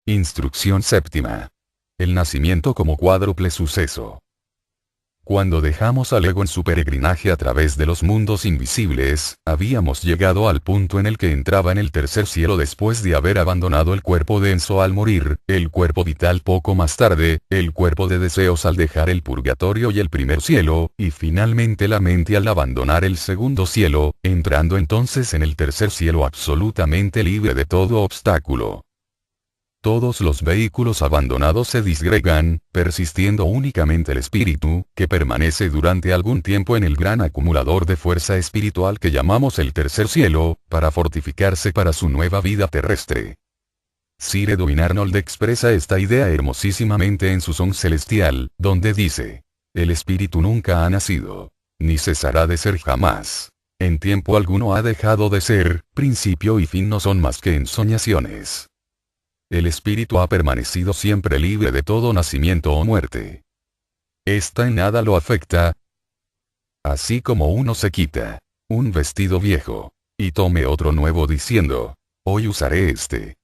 Instrucción séptima. El nacimiento como cuádruple suceso. Cuando dejamos al ego en su peregrinaje a través de los mundos invisibles, habíamos llegado al punto en el que entraba en el tercer cielo después de haber abandonado el cuerpo denso al morir, el cuerpo vital poco más tarde, el cuerpo de deseos al dejar el purgatorio y el primer cielo, y finalmente la mente al abandonar el segundo cielo, entrando entonces en el tercer cielo absolutamente libre de todo obstáculo. Todos los vehículos abandonados se disgregan, persistiendo únicamente el espíritu, que permanece durante algún tiempo en el gran acumulador de fuerza espiritual que llamamos el tercer cielo, para fortificarse para su nueva vida terrestre. Sir Edwin Arnold expresa esta idea hermosísimamente en su son celestial, donde dice: el espíritu nunca ha nacido, ni cesará de ser jamás. En tiempo alguno ha dejado de ser, principio y fin no son más que ensoñaciones. El espíritu ha permanecido siempre libre de todo nacimiento o muerte. Esta en nada lo afecta. Así como uno se quita un vestido viejo, y tome otro nuevo diciendo: hoy usaré este.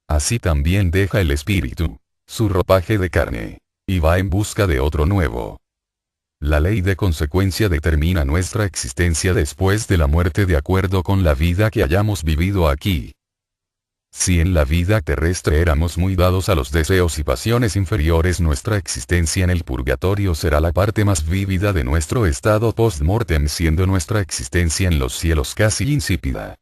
Así también deja el espíritu su ropaje de carne, y va en busca de otro nuevo. La ley de consecuencia determina nuestra existencia después de la muerte de acuerdo con la vida que hayamos vivido aquí. Si en la vida terrestre éramos muy dados a los deseos y pasiones inferiores, nuestra existencia en el purgatorio será la parte más vívida de nuestro estado post-mortem, siendo nuestra existencia en los cielos casi insípida.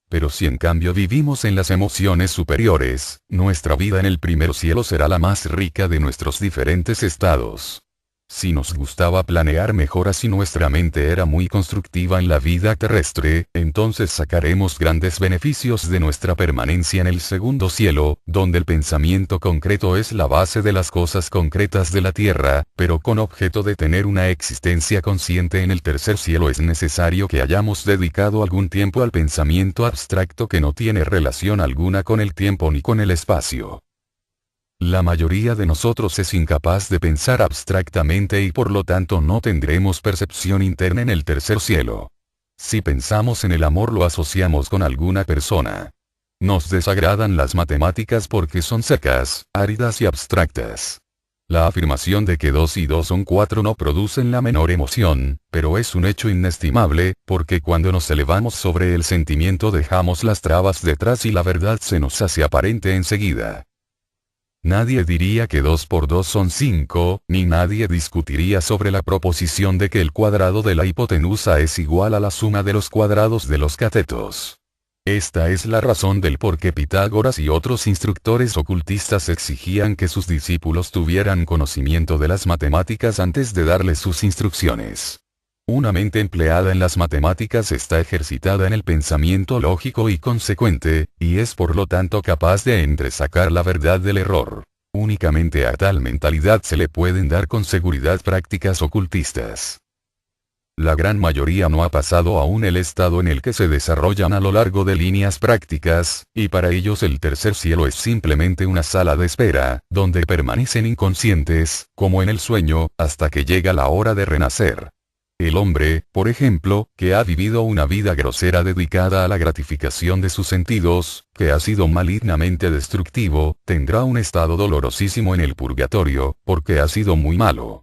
Pero si en cambio vivimos en las emociones superiores, nuestra vida en el primer cielo será la más rica de nuestros diferentes estados. Si nos gustaba planear mejoras y nuestra mente era muy constructiva en la vida terrestre, entonces sacaremos grandes beneficios de nuestra permanencia en el segundo cielo, donde el pensamiento concreto es la base de las cosas concretas de la tierra, pero con objeto de tener una existencia consciente en el tercer cielo es necesario que hayamos dedicado algún tiempo al pensamiento abstracto que no tiene relación alguna con el tiempo ni con el espacio. La mayoría de nosotros es incapaz de pensar abstractamente y por lo tanto no tendremos percepción interna en el tercer cielo. Si pensamos en el amor lo asociamos con alguna persona. Nos desagradan las matemáticas porque son secas, áridas y abstractas. La afirmación de que 2 y 2 son 4 no producen la menor emoción, pero es un hecho inestimable, porque cuando nos elevamos sobre el sentimiento dejamos las trabas detrás y la verdad se nos hace aparente enseguida. Nadie diría que 2 por 2 son 5, ni nadie discutiría sobre la proposición de que el cuadrado de la hipotenusa es igual a la suma de los cuadrados de los catetos. Esta es la razón del por qué Pitágoras y otros instructores ocultistas exigían que sus discípulos tuvieran conocimiento de las matemáticas antes de darles sus instrucciones. Una mente empleada en las matemáticas está ejercitada en el pensamiento lógico y consecuente, y es por lo tanto capaz de entresacar la verdad del error. Únicamente a tal mentalidad se le pueden dar con seguridad prácticas ocultistas. La gran mayoría no ha pasado aún el estado en el que se desarrollan a lo largo de líneas prácticas, y para ellos el tercer cielo es simplemente una sala de espera, donde permanecen inconscientes, como en el sueño, hasta que llega la hora de renacer. El hombre, por ejemplo, que ha vivido una vida grosera dedicada a la gratificación de sus sentidos, que ha sido malignamente destructivo, tendrá un estado dolorosísimo en el purgatorio, porque ha sido muy malo.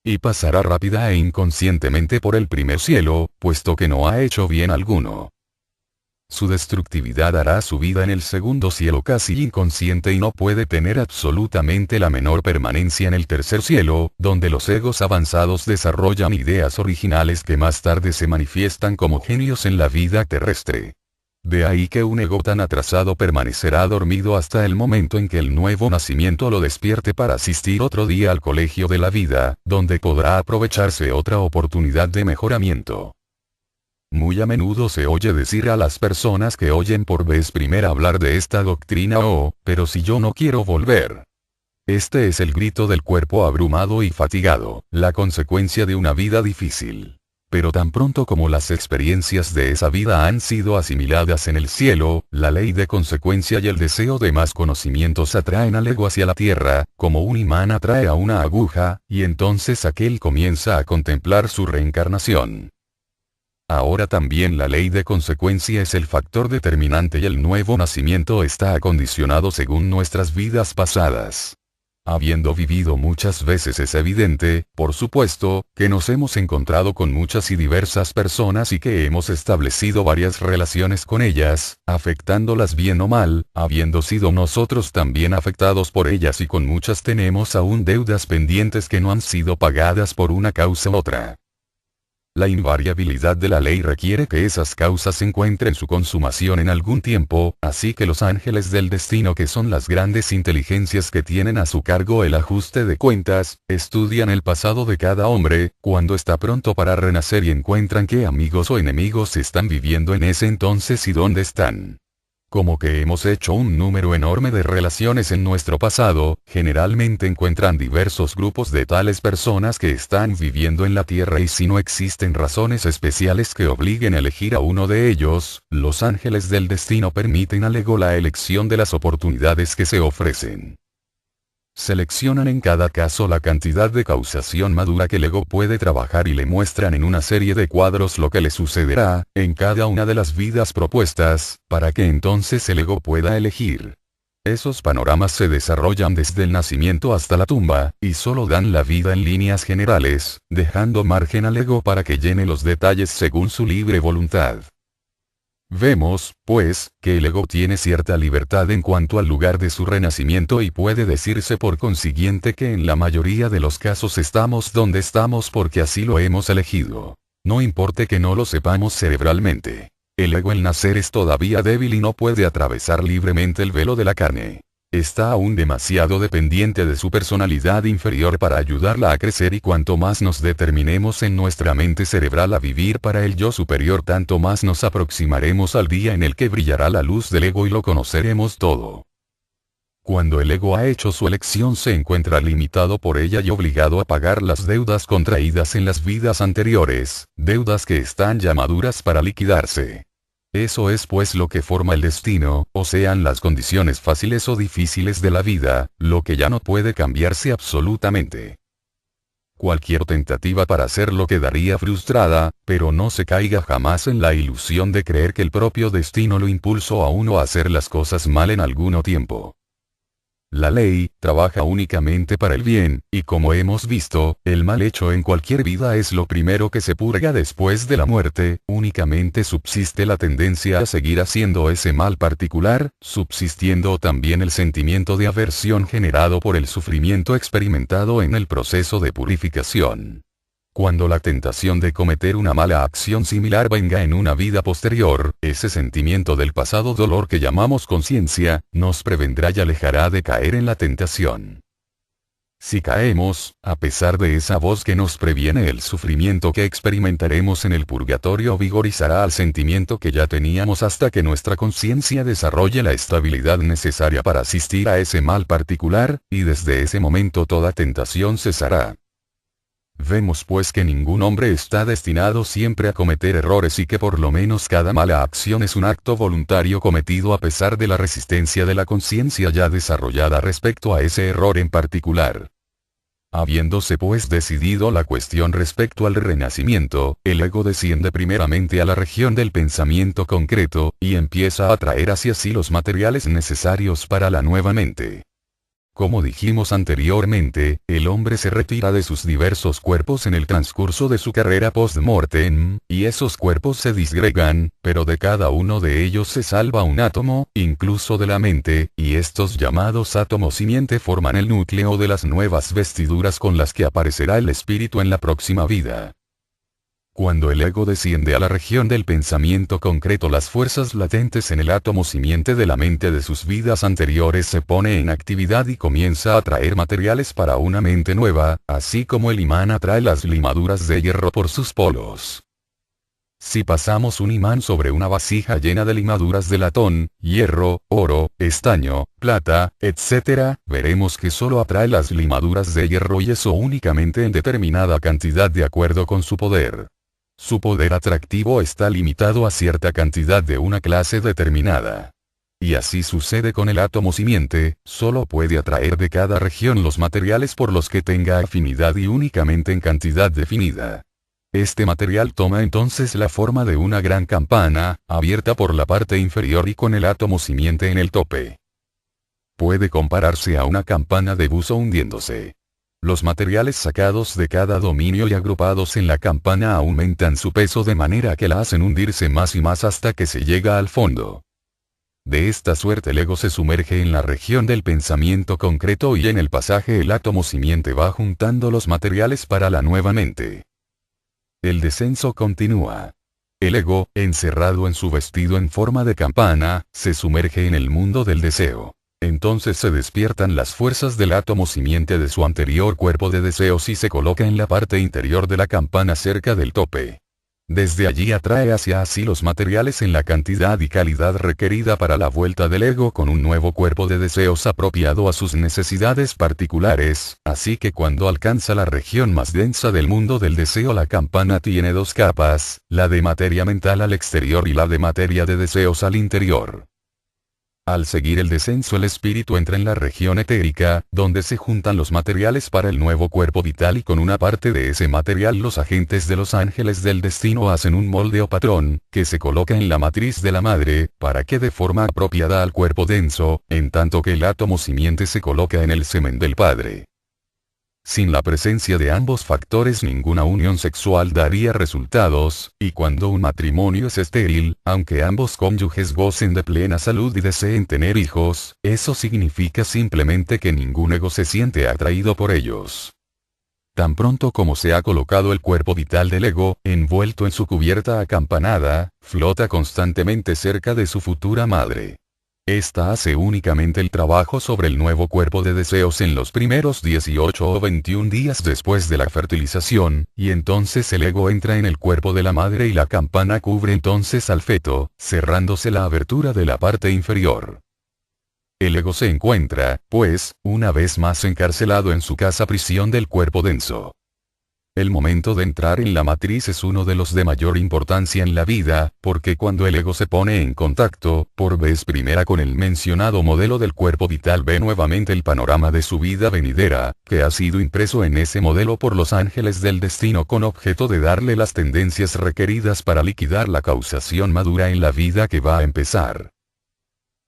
Y pasará rápida e inconscientemente por el primer cielo, puesto que no ha hecho bien alguno. Su destructividad hará su vida en el segundo cielo casi inconsciente y no puede tener absolutamente la menor permanencia en el tercer cielo, donde los egos avanzados desarrollan ideas originales que más tarde se manifiestan como genios en la vida terrestre. De ahí que un ego tan atrasado permanecerá dormido hasta el momento en que el nuevo nacimiento lo despierte para asistir otro día al colegio de la vida, donde podrá aprovecharse otra oportunidad de mejoramiento. Muy a menudo se oye decir a las personas que oyen por vez primera hablar de esta doctrina: oh, pero si yo no quiero volver. Este es el grito del cuerpo abrumado y fatigado, la consecuencia de una vida difícil. Pero tan pronto como las experiencias de esa vida han sido asimiladas en el cielo, la ley de consecuencia y el deseo de más conocimientos atraen al ego hacia la tierra, como un imán atrae a una aguja, y entonces aquel comienza a contemplar su reencarnación. Ahora también la ley de consecuencia es el factor determinante y el nuevo nacimiento está acondicionado según nuestras vidas pasadas. Habiendo vivido muchas veces es evidente, por supuesto, que nos hemos encontrado con muchas y diversas personas y que hemos establecido varias relaciones con ellas, afectándolas bien o mal, habiendo sido nosotros también afectados por ellas y con muchas tenemos aún deudas pendientes que no han sido pagadas por una causa u otra. La invariabilidad de la ley requiere que esas causas encuentren su consumación en algún tiempo, así que los ángeles del destino, que son las grandes inteligencias que tienen a su cargo el ajuste de cuentas, estudian el pasado de cada hombre, cuando está pronto para renacer y encuentran qué amigos o enemigos están viviendo en ese entonces y dónde están. Como que hemos hecho un número enorme de relaciones en nuestro pasado, generalmente encuentran diversos grupos de tales personas que están viviendo en la Tierra y si no existen razones especiales que obliguen a elegir a uno de ellos, los ángeles del destino permiten al ego la elección de las oportunidades que se ofrecen. Seleccionan en cada caso la cantidad de causación madura que el ego puede trabajar y le muestran en una serie de cuadros lo que le sucederá, en cada una de las vidas propuestas, para que entonces el ego pueda elegir. Esos panoramas se desarrollan desde el nacimiento hasta la tumba, y solo dan la vida en líneas generales, dejando margen al ego para que llene los detalles según su libre voluntad. Vemos, pues, que el ego tiene cierta libertad en cuanto al lugar de su renacimiento y puede decirse por consiguiente que en la mayoría de los casos estamos donde estamos porque así lo hemos elegido. No importe que no lo sepamos cerebralmente. El ego al nacer es todavía débil y no puede atravesar libremente el velo de la carne. Está aún demasiado dependiente de su personalidad inferior para ayudarla a crecer y cuanto más nos determinemos en nuestra mente cerebral a vivir para el yo superior tanto más nos aproximaremos al día en el que brillará la luz del ego y lo conoceremos todo. Cuando el ego ha hecho su elección se encuentra limitado por ella y obligado a pagar las deudas contraídas en las vidas anteriores, deudas que están ya maduras para liquidarse. Eso es pues lo que forma el destino, o sean las condiciones fáciles o difíciles de la vida, lo que ya no puede cambiarse absolutamente. Cualquier tentativa para hacerlo quedaría frustrada, pero no se caiga jamás en la ilusión de creer que el propio destino lo impulsó a uno a hacer las cosas mal en algún tiempo. La ley trabaja únicamente para el bien, y como hemos visto, el mal hecho en cualquier vida es lo primero que se purga después de la muerte, únicamente subsiste la tendencia a seguir haciendo ese mal particular, subsistiendo también el sentimiento de aversión generado por el sufrimiento experimentado en el proceso de purificación. Cuando la tentación de cometer una mala acción similar venga en una vida posterior, ese sentimiento del pasado dolor que llamamos conciencia, nos prevendrá y alejará de caer en la tentación. Si caemos, a pesar de esa voz que nos previene el sufrimiento que experimentaremos en el purgatorio vigorizará al sentimiento que ya teníamos hasta que nuestra conciencia desarrolle la estabilidad necesaria para asistir a ese mal particular, y desde ese momento toda tentación cesará. Vemos pues que ningún hombre está destinado siempre a cometer errores y que por lo menos cada mala acción es un acto voluntario cometido a pesar de la resistencia de la conciencia ya desarrollada respecto a ese error en particular. Habiéndose pues decidido la cuestión respecto al renacimiento, el ego desciende primeramente a la región del pensamiento concreto, y empieza a atraer hacia sí los materiales necesarios para la nueva mente. Como dijimos anteriormente, el hombre se retira de sus diversos cuerpos en el transcurso de su carrera post-mortem, y esos cuerpos se disgregan, pero de cada uno de ellos se salva un átomo, incluso de la mente, y estos llamados átomos simiente forman el núcleo de las nuevas vestiduras con las que aparecerá el espíritu en la próxima vida. Cuando el ego desciende a la región del pensamiento concreto, las fuerzas latentes en el átomo simiente de la mente de sus vidas anteriores se pone en actividad y comienza a traer materiales para una mente nueva, así como el imán atrae las limaduras de hierro por sus polos. Si pasamos un imán sobre una vasija llena de limaduras de latón, hierro, oro, estaño, plata, etc., veremos que solo atrae las limaduras de hierro y eso únicamente en determinada cantidad de acuerdo con su poder. Su poder atractivo está limitado a cierta cantidad de una clase determinada. Y así sucede con el átomo simiente, solo puede atraer de cada región los materiales por los que tenga afinidad y únicamente en cantidad definida. Este material toma entonces la forma de una gran campana, abierta por la parte inferior y con el átomo simiente en el tope. Puede compararse a una campana de buzo hundiéndose. Los materiales sacados de cada dominio y agrupados en la campana aumentan su peso de manera que la hacen hundirse más y más hasta que se llega al fondo. De esta suerte el ego se sumerge en la región del pensamiento concreto y en el pasaje el átomo simiente va juntando los materiales para la nueva mente. El descenso continúa. El ego, encerrado en su vestido en forma de campana, se sumerge en el mundo del deseo. Entonces se despiertan las fuerzas del átomo simiente de su anterior cuerpo de deseos y se coloca en la parte interior de la campana cerca del tope. Desde allí atrae hacia sí los materiales en la cantidad y calidad requerida para la vuelta del ego con un nuevo cuerpo de deseos apropiado a sus necesidades particulares, así que cuando alcanza la región más densa del mundo del deseo la campana tiene dos capas, la de materia mental al exterior y la de materia de deseos al interior. Al seguir el descenso el espíritu entra en la región etérica, donde se juntan los materiales para el nuevo cuerpo vital y con una parte de ese material los agentes de los ángeles del destino hacen un molde o patrón, que se coloca en la matriz de la madre, para que de forma apropiada al cuerpo denso, en tanto que el átomo simiente se coloca en el semen del padre. Sin la presencia de ambos factores ninguna unión sexual daría resultados, y cuando un matrimonio es estéril, aunque ambos cónyuges gocen de plena salud y deseen tener hijos, eso significa simplemente que ningún ego se siente atraído por ellos. Tan pronto como se ha colocado el cuerpo vital del ego, envuelto en su cubierta acampanada, flota constantemente cerca de su futura madre. Esta hace únicamente el trabajo sobre el nuevo cuerpo de deseos en los primeros 18 o 21 días después de la fertilización, y entonces el ego entra en el cuerpo de la madre y la campana cubre entonces al feto, cerrándose la abertura de la parte inferior. El ego se encuentra, pues, una vez más encarcelado en su casa prisión del cuerpo denso. El momento de entrar en la matriz es uno de los de mayor importancia en la vida, porque cuando el ego se pone en contacto, por vez primera con el mencionado modelo del cuerpo vital ve nuevamente el panorama de su vida venidera, que ha sido impreso en ese modelo por los ángeles del destino con objeto de darle las tendencias requeridas para liquidar la causación madura en la vida que va a empezar.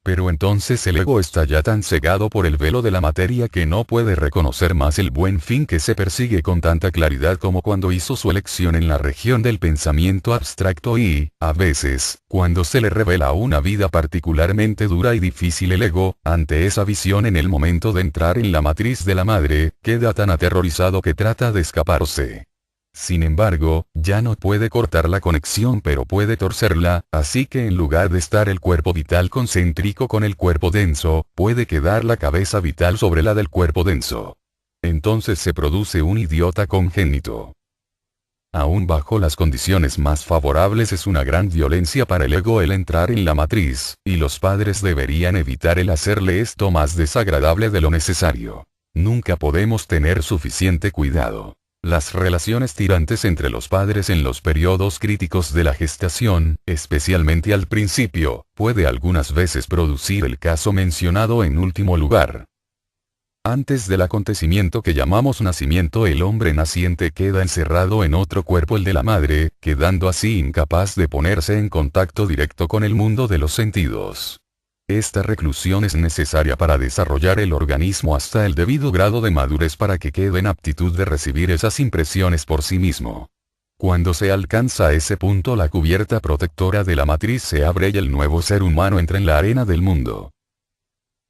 Pero entonces el ego está ya tan cegado por el velo de la materia que no puede reconocer más el buen fin que se persigue con tanta claridad como cuando hizo su elección en la región del pensamiento abstracto y, a veces, cuando se le revela una vida particularmente dura y difícil el ego, ante esa visión en el momento de entrar en la matriz de la madre, queda tan aterrorizado que trata de escaparse. Sin embargo, ya no puede cortar la conexión pero puede torcerla, así que en lugar de estar el cuerpo vital concéntrico con el cuerpo denso, puede quedar la cabeza vital sobre la del cuerpo denso. Entonces se produce un idiota congénito. Aún bajo las condiciones más favorables es una gran violencia para el ego el entrar en la matriz, y los padres deberían evitar el hacerle esto más desagradable de lo necesario. Nunca podemos tener suficiente cuidado. Las relaciones tirantes entre los padres en los periodos críticos de la gestación, especialmente al principio, puede algunas veces producir el caso mencionado en último lugar. Antes del acontecimiento que llamamos nacimiento el hombre naciente queda encerrado en otro cuerpo el de la madre, quedando así incapaz de ponerse en contacto directo con el mundo de los sentidos. Esta reclusión es necesaria para desarrollar el organismo hasta el debido grado de madurez para que quede en aptitud de recibir esas impresiones por sí mismo. Cuando se alcanza ese punto la cubierta protectora de la matriz se abre y el nuevo ser humano entra en la arena del mundo.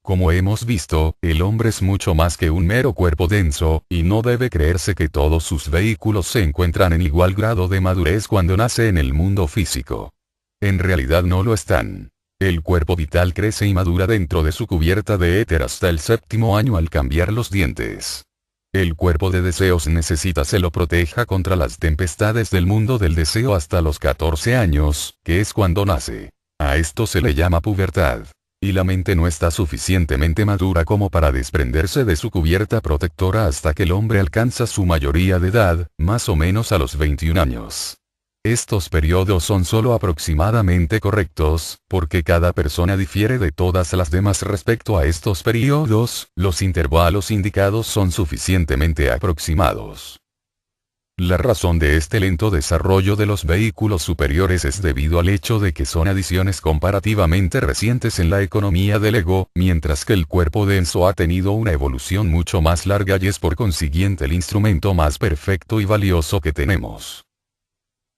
Como hemos visto, el hombre es mucho más que un mero cuerpo denso, y no debe creerse que todos sus vehículos se encuentran en igual grado de madurez cuando nace en el mundo físico. En realidad no lo están. El cuerpo vital crece y madura dentro de su cubierta de éter hasta el 7º año al cambiar los dientes. El cuerpo de deseos necesita se lo proteja contra las tempestades del mundo del deseo hasta los 14 años, que es cuando nace. A esto se le llama pubertad. Y la mente no está suficientemente madura como para desprenderse de su cubierta protectora hasta que el hombre alcanza su mayoría de edad, más o menos a los 21 años. Estos periodos son solo aproximadamente correctos, porque cada persona difiere de todas las demás respecto a estos periodos, los intervalos indicados son suficientemente aproximados. La razón de este lento desarrollo de los vehículos superiores es debido al hecho de que son adiciones comparativamente recientes en la economía del ego, mientras que el cuerpo denso ha tenido una evolución mucho más larga y es por consiguiente el instrumento más perfecto y valioso que tenemos.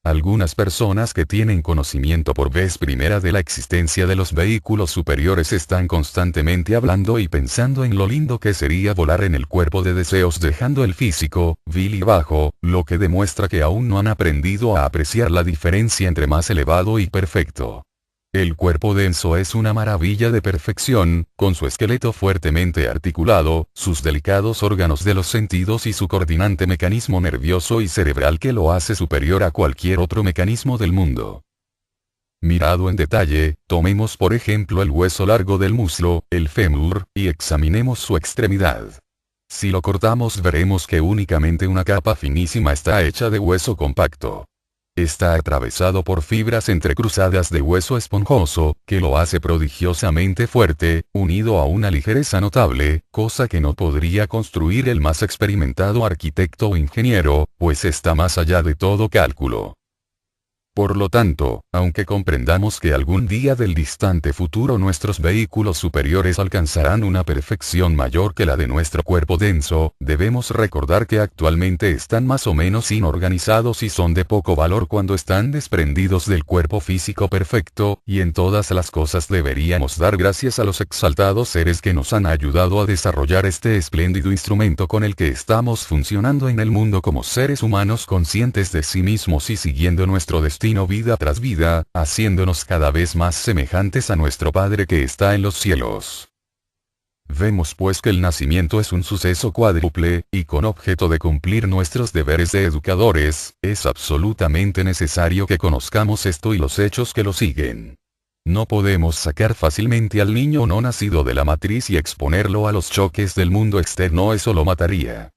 Algunas personas que tienen conocimiento por vez primera de la existencia de los vehículos superiores están constantemente hablando y pensando en lo lindo que sería volar en el cuerpo de deseos dejando el físico, vil y bajo, lo que demuestra que aún no han aprendido a apreciar la diferencia entre más elevado y perfecto. El cuerpo denso es una maravilla de perfección, con su esqueleto fuertemente articulado, sus delicados órganos de los sentidos y su coordinante mecanismo nervioso y cerebral que lo hace superior a cualquier otro mecanismo del mundo. Mirado en detalle, tomemos por ejemplo el hueso largo del muslo, el fémur, y examinemos su extremidad. Si lo cortamos veremos que únicamente una capa finísima está hecha de hueso compacto. Está atravesado por fibras entrecruzadas de hueso esponjoso, que lo hace prodigiosamente fuerte, unido a una ligereza notable, cosa que no podría construir el más experimentado arquitecto o ingeniero, pues está más allá de todo cálculo. Por lo tanto, aunque comprendamos que algún día del distante futuro nuestros vehículos superiores alcanzarán una perfección mayor que la de nuestro cuerpo denso, debemos recordar que actualmente están más o menos inorganizados y son de poco valor cuando están desprendidos del cuerpo físico perfecto, y en todas las cosas deberíamos dar gracias a los exaltados seres que nos han ayudado a desarrollar este espléndido instrumento con el que estamos funcionando en el mundo como seres humanos conscientes de sí mismos y siguiendo nuestro destino vida tras vida, haciéndonos cada vez más semejantes a nuestro Padre que está en los cielos. Vemos pues que el nacimiento es un suceso cuádruple, y con objeto de cumplir nuestros deberes de educadores, es absolutamente necesario que conozcamos esto y los hechos que lo siguen. No podemos sacar fácilmente al niño no nacido de la matriz y exponerlo a los choques del mundo externo, eso lo mataría.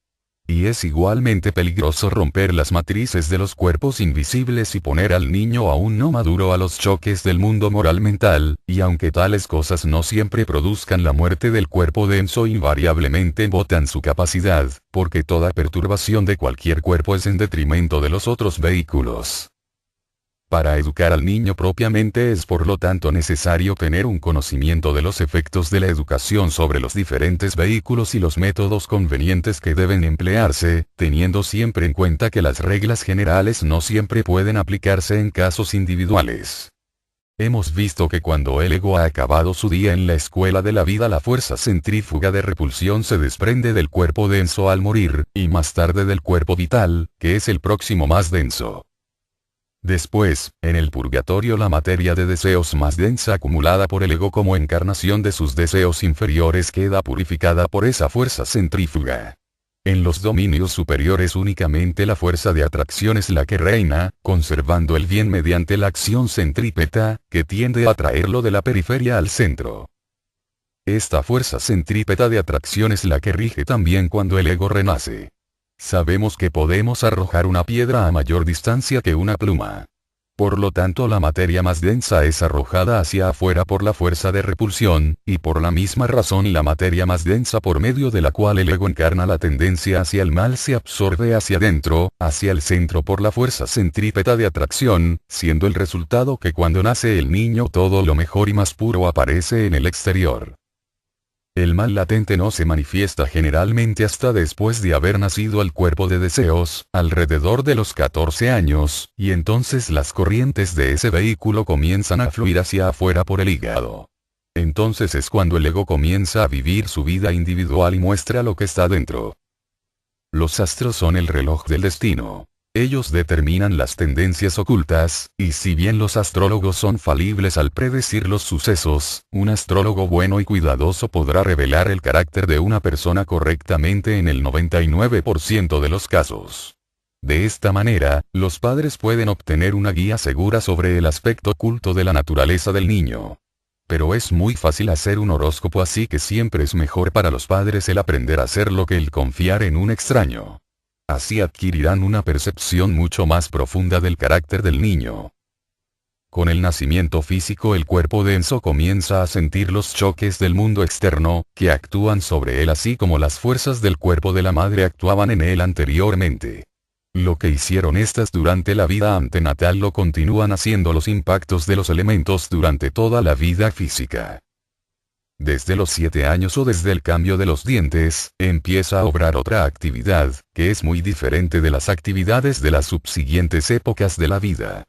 Y es igualmente peligroso romper las matrices de los cuerpos invisibles y poner al niño aún no maduro a los choques del mundo moral mental, y aunque tales cosas no siempre produzcan la muerte del cuerpo denso, invariablemente botan su capacidad, porque toda perturbación de cualquier cuerpo es en detrimento de los otros vehículos. Para educar al niño propiamente es por lo tanto necesario tener un conocimiento de los efectos de la educación sobre los diferentes vehículos y los métodos convenientes que deben emplearse, teniendo siempre en cuenta que las reglas generales no siempre pueden aplicarse en casos individuales. Hemos visto que cuando el ego ha acabado su día en la escuela de la vida, la fuerza centrífuga de repulsión se desprende del cuerpo denso al morir, y más tarde del cuerpo vital, que es el próximo más denso. Después, en el purgatorio la materia de deseos más densa acumulada por el ego como encarnación de sus deseos inferiores queda purificada por esa fuerza centrífuga. En los dominios superiores únicamente la fuerza de atracción es la que reina, conservando el bien mediante la acción centrípeta, que tiende a traerlo de la periferia al centro. Esta fuerza centrípeta de atracción es la que rige también cuando el ego renace. Sabemos que podemos arrojar una piedra a mayor distancia que una pluma. Por lo tanto la materia más densa es arrojada hacia afuera por la fuerza de repulsión, y por la misma razón la materia más densa por medio de la cual el ego encarna la tendencia hacia el mal se absorbe hacia adentro, hacia el centro por la fuerza centrípeta de atracción, siendo el resultado que cuando nace el niño todo lo mejor y más puro aparece en el exterior. El mal latente no se manifiesta generalmente hasta después de haber nacido el cuerpo de deseos, alrededor de los 14 años, y entonces las corrientes de ese vehículo comienzan a fluir hacia afuera por el hígado. Entonces es cuando el ego comienza a vivir su vida individual y muestra lo que está dentro. Los astros son el reloj del destino. Ellos determinan las tendencias ocultas, y si bien los astrólogos son falibles al predecir los sucesos, un astrólogo bueno y cuidadoso podrá revelar el carácter de una persona correctamente en el 99% de los casos. De esta manera, los padres pueden obtener una guía segura sobre el aspecto oculto de la naturaleza del niño. Pero es muy fácil hacer un horóscopo, así que siempre es mejor para los padres el aprender a hacerlo que el confiar en un extraño. Así adquirirán una percepción mucho más profunda del carácter del niño. Con el nacimiento físico el cuerpo denso comienza a sentir los choques del mundo externo, que actúan sobre él así como las fuerzas del cuerpo de la madre actuaban en él anteriormente. Lo que hicieron estas durante la vida antenatal lo continúan haciendo los impactos de los elementos durante toda la vida física. Desde los 7 años o desde el cambio de los dientes, empieza a obrar otra actividad, que es muy diferente de las actividades de las subsiguientes épocas de la vida.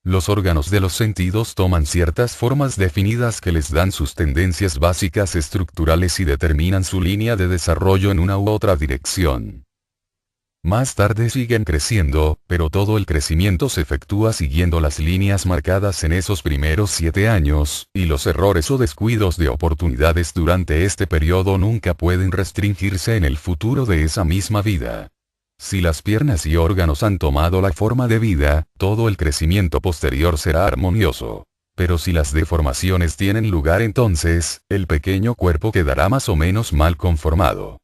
Los órganos de los sentidos toman ciertas formas definidas que les dan sus tendencias básicas estructurales y determinan su línea de desarrollo en una u otra dirección. Más tarde siguen creciendo, pero todo el crecimiento se efectúa siguiendo las líneas marcadas en esos primeros 7 años, y los errores o descuidos de oportunidades durante este periodo nunca pueden restringirse en el futuro de esa misma vida. Si las piernas y órganos han tomado la forma de vida, todo el crecimiento posterior será armonioso. Pero si las deformaciones tienen lugar, entonces, el pequeño cuerpo quedará más o menos mal conformado.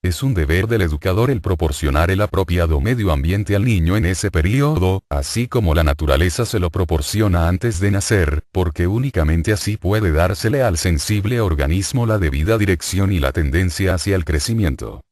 Es un deber del educador el proporcionar el apropiado medio ambiente al niño en ese periodo, así como la naturaleza se lo proporciona antes de nacer, porque únicamente así puede dársele al sensible organismo la debida dirección y la tendencia hacia el crecimiento.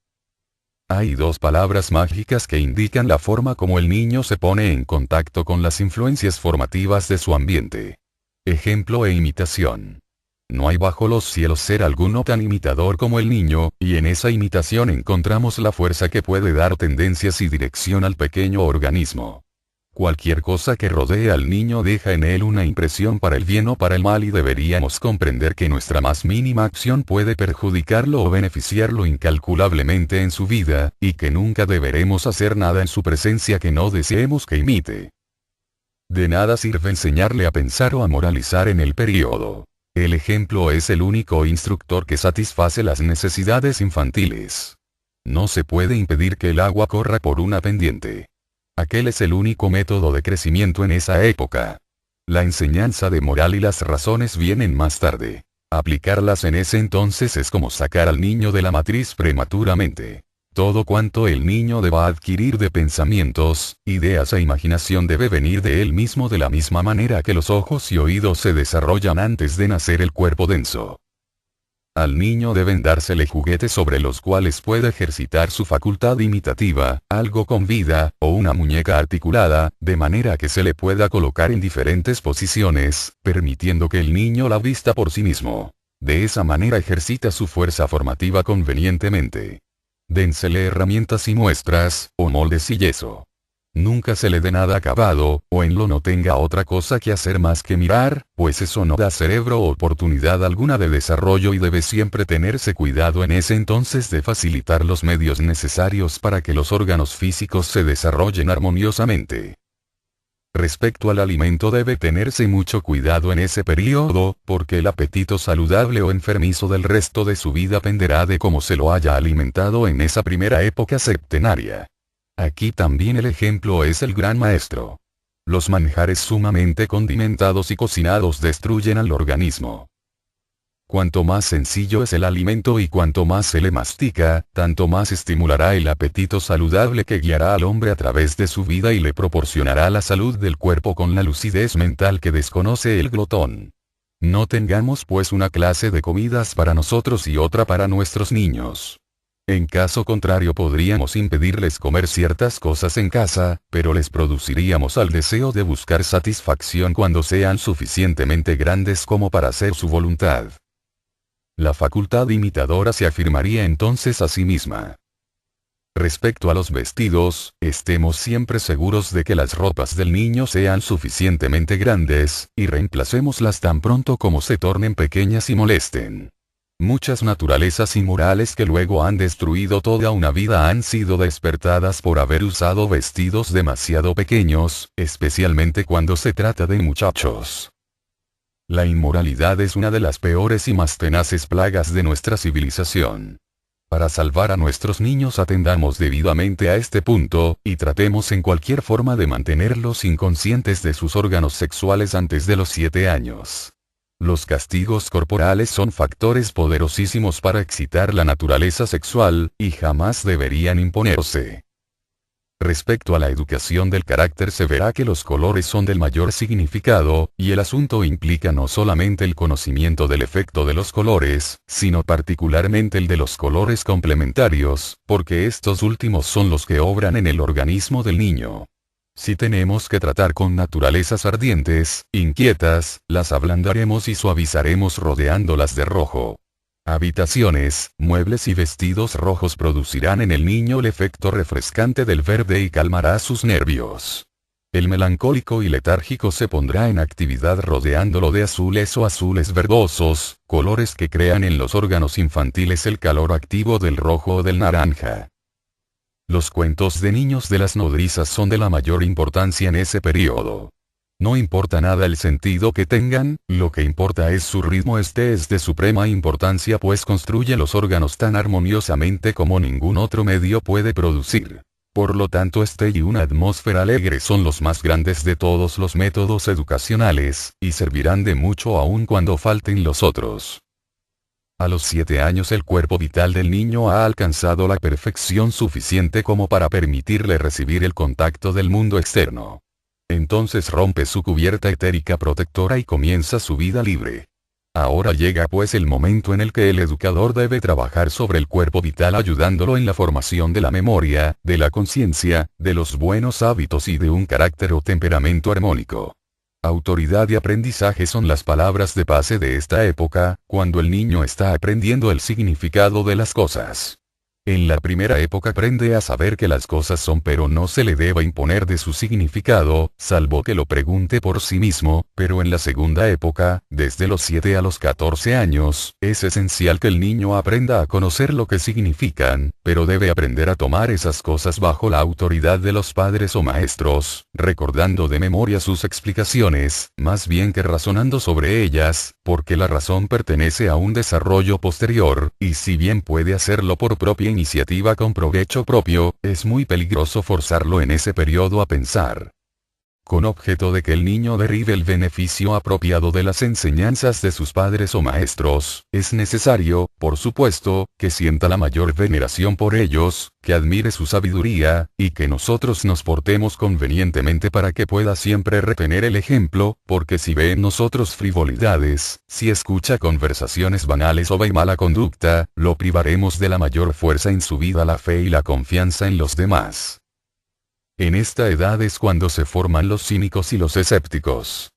Hay 2 palabras mágicas que indican la forma como el niño se pone en contacto con las influencias formativas de su ambiente. Ejemplo e imitación. No hay bajo los cielos ser alguno tan imitador como el niño, y en esa imitación encontramos la fuerza que puede dar tendencias y dirección al pequeño organismo. Cualquier cosa que rodee al niño deja en él una impresión para el bien o para el mal, y deberíamos comprender que nuestra más mínima acción puede perjudicarlo o beneficiarlo incalculablemente en su vida, y que nunca deberemos hacer nada en su presencia que no deseemos que imite. De nada sirve enseñarle a pensar o a moralizar en el periodo. El ejemplo es el único instructor que satisface las necesidades infantiles. No se puede impedir que el agua corra por una pendiente. Aquel es el único método de crecimiento en esa época. La enseñanza de moral y las razones vienen más tarde. Aplicarlas en ese entonces es como sacar al niño de la matriz prematuramente. Todo cuanto el niño deba adquirir de pensamientos, ideas e imaginación debe venir de él mismo, de la misma manera que los ojos y oídos se desarrollan antes de nacer el cuerpo denso. Al niño deben dársele juguetes sobre los cuales pueda ejercitar su facultad imitativa, algo con vida, o una muñeca articulada, de manera que se le pueda colocar en diferentes posiciones, permitiendo que el niño la vista por sí mismo. De esa manera ejercita su fuerza formativa convenientemente. Dénsele herramientas y muestras, o moldes y yeso. Nunca se le dé nada acabado, o en lo no tenga otra cosa que hacer más que mirar, pues eso no da cerebro o oportunidad alguna de desarrollo, y debe siempre tenerse cuidado en ese entonces de facilitar los medios necesarios para que los órganos físicos se desarrollen armoniosamente. Respecto al alimento, debe tenerse mucho cuidado en ese periodo, porque el apetito saludable o enfermizo del resto de su vida dependerá de cómo se lo haya alimentado en esa primera época septenaria. Aquí también el ejemplo es el gran maestro. Los manjares sumamente condimentados y cocinados destruyen al organismo. Cuanto más sencillo es el alimento y cuanto más se le mastica, tanto más estimulará el apetito saludable que guiará al hombre a través de su vida y le proporcionará la salud del cuerpo con la lucidez mental que desconoce el glotón. No tengamos pues una clase de comidas para nosotros y otra para nuestros niños. En caso contrario podríamos impedirles comer ciertas cosas en casa, pero les produciríamos al deseo de buscar satisfacción cuando sean suficientemente grandes como para hacer su voluntad. La facultad imitadora se afirmaría entonces a sí misma. Respecto a los vestidos, estemos siempre seguros de que las ropas del niño sean suficientemente grandes, y reemplacémoslas tan pronto como se tornen pequeñas y molesten. Muchas naturalezas inmorales que luego han destruido toda una vida han sido despertadas por haber usado vestidos demasiado pequeños, especialmente cuando se trata de muchachos. La inmoralidad es una de las peores y más tenaces plagas de nuestra civilización. Para salvar a nuestros niños atendamos debidamente a este punto, y tratemos en cualquier forma de mantenerlos inconscientes de sus órganos sexuales antes de los 7 años. Los castigos corporales son factores poderosísimos para excitar la naturaleza sexual, y jamás deberían imponerse. Respecto a la educación del carácter se verá que los colores son del mayor significado, y el asunto implica no solamente el conocimiento del efecto de los colores, sino particularmente el de los colores complementarios, porque estos últimos son los que obran en el organismo del niño. Si tenemos que tratar con naturalezas ardientes, inquietas, las ablandaremos y suavizaremos rodeándolas de rojo. Habitaciones, muebles y vestidos rojos producirán en el niño el efecto refrescante del verde y calmará sus nervios. El melancólico y letárgico se pondrá en actividad rodeándolo de azules o azules verdosos, colores que crean en los órganos infantiles el calor activo del rojo o del naranja. Los cuentos de niños de las nodrizas son de la mayor importancia en ese periodo. No importa nada el sentido que tengan, lo que importa es su ritmo. Este es de suprema importancia pues construye los órganos tan armoniosamente como ningún otro medio puede producir. Por lo tanto y una atmósfera alegre son los más grandes de todos los métodos educacionales, y servirán de mucho aun cuando falten los otros. A los 7 años el cuerpo vital del niño ha alcanzado la perfección suficiente como para permitirle recibir el contacto del mundo externo. Entonces rompe su cubierta etérica protectora y comienza su vida libre. Ahora llega pues el momento en el que el educador debe trabajar sobre el cuerpo vital ayudándolo en la formación de la memoria, de la conciencia, de los buenos hábitos y de un carácter o temperamento armónico. Autoridad y aprendizaje son las palabras de base de esta época, cuando el niño está aprendiendo el significado de las cosas. En la primera época aprende a saber que las cosas son pero no se le debe imponer de su significado, salvo que lo pregunte por sí mismo, pero en la segunda época, desde los 7 a los 14 años, es esencial que el niño aprenda a conocer lo que significan, pero debe aprender a tomar esas cosas bajo la autoridad de los padres o maestros, recordando de memoria sus explicaciones, más bien que razonando sobre ellas, porque la razón pertenece a un desarrollo posterior, y si bien puede hacerlo por propia iniciativa con provecho propio, es muy peligroso forzarlo en ese periodo a pensar. Con objeto de que el niño derive el beneficio apropiado de las enseñanzas de sus padres o maestros, es necesario, por supuesto, que sienta la mayor veneración por ellos, que admire su sabiduría, y que nosotros nos portemos convenientemente para que pueda siempre retener el ejemplo, porque si ve en nosotros frivolidades, si escucha conversaciones banales o ve mala conducta, lo privaremos de la mayor fuerza en su vida, la fe y la confianza en los demás. En esta edad es cuando se forman los cínicos y los escépticos.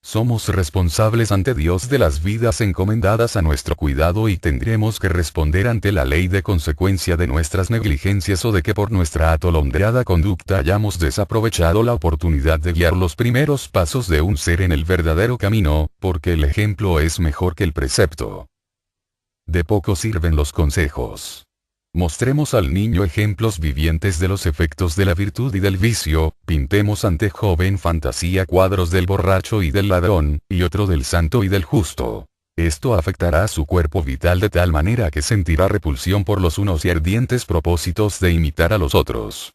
Somos responsables ante Dios de las vidas encomendadas a nuestro cuidado y tendremos que responder ante la ley de consecuencia de nuestras negligencias o de que por nuestra atolondrada conducta hayamos desaprovechado la oportunidad de guiar los primeros pasos de un ser en el verdadero camino, porque el ejemplo es mejor que el precepto. De poco sirven los consejos. Mostremos al niño ejemplos vivientes de los efectos de la virtud y del vicio, pintemos ante joven fantasía cuadros del borracho y del ladrón, y otro del santo y del justo. Esto afectará su cuerpo vital de tal manera que sentirá repulsión por los unos y ardientes propósitos de imitar a los otros.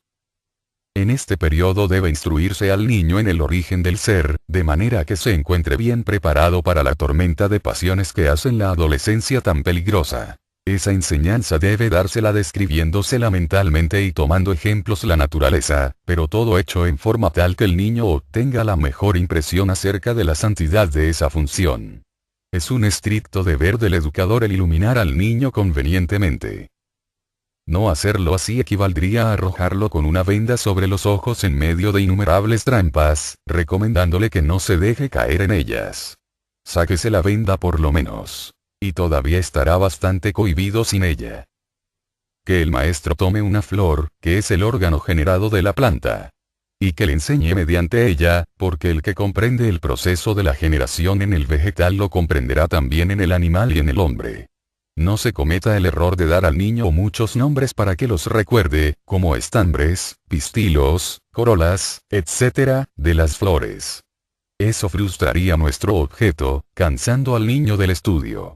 En este periodo debe instruirse al niño en el origen del ser, de manera que se encuentre bien preparado para la tormenta de pasiones que hacen la adolescencia tan peligrosa. Esa enseñanza debe dársela describiéndosela mentalmente y tomando ejemplos la naturaleza, pero todo hecho en forma tal que el niño obtenga la mejor impresión acerca de la santidad de esa función. Es un estricto deber del educador el iluminar al niño convenientemente. No hacerlo así equivaldría a arrojarlo con una venda sobre los ojos en medio de innumerables trampas, recomendándole que no se deje caer en ellas. Sáquese la venda por lo menos. Y todavía estará bastante cohibido sin ella. Que el maestro tome una flor, que es el órgano generado de la planta. Y que le enseñe mediante ella, porque el que comprende el proceso de la generación en el vegetal lo comprenderá también en el animal y en el hombre. No se cometa el error de dar al niño muchos nombres para que los recuerde, como estambres, pistilos, corolas, etc., de las flores. Eso frustraría nuestro objeto, cansando al niño del estudio.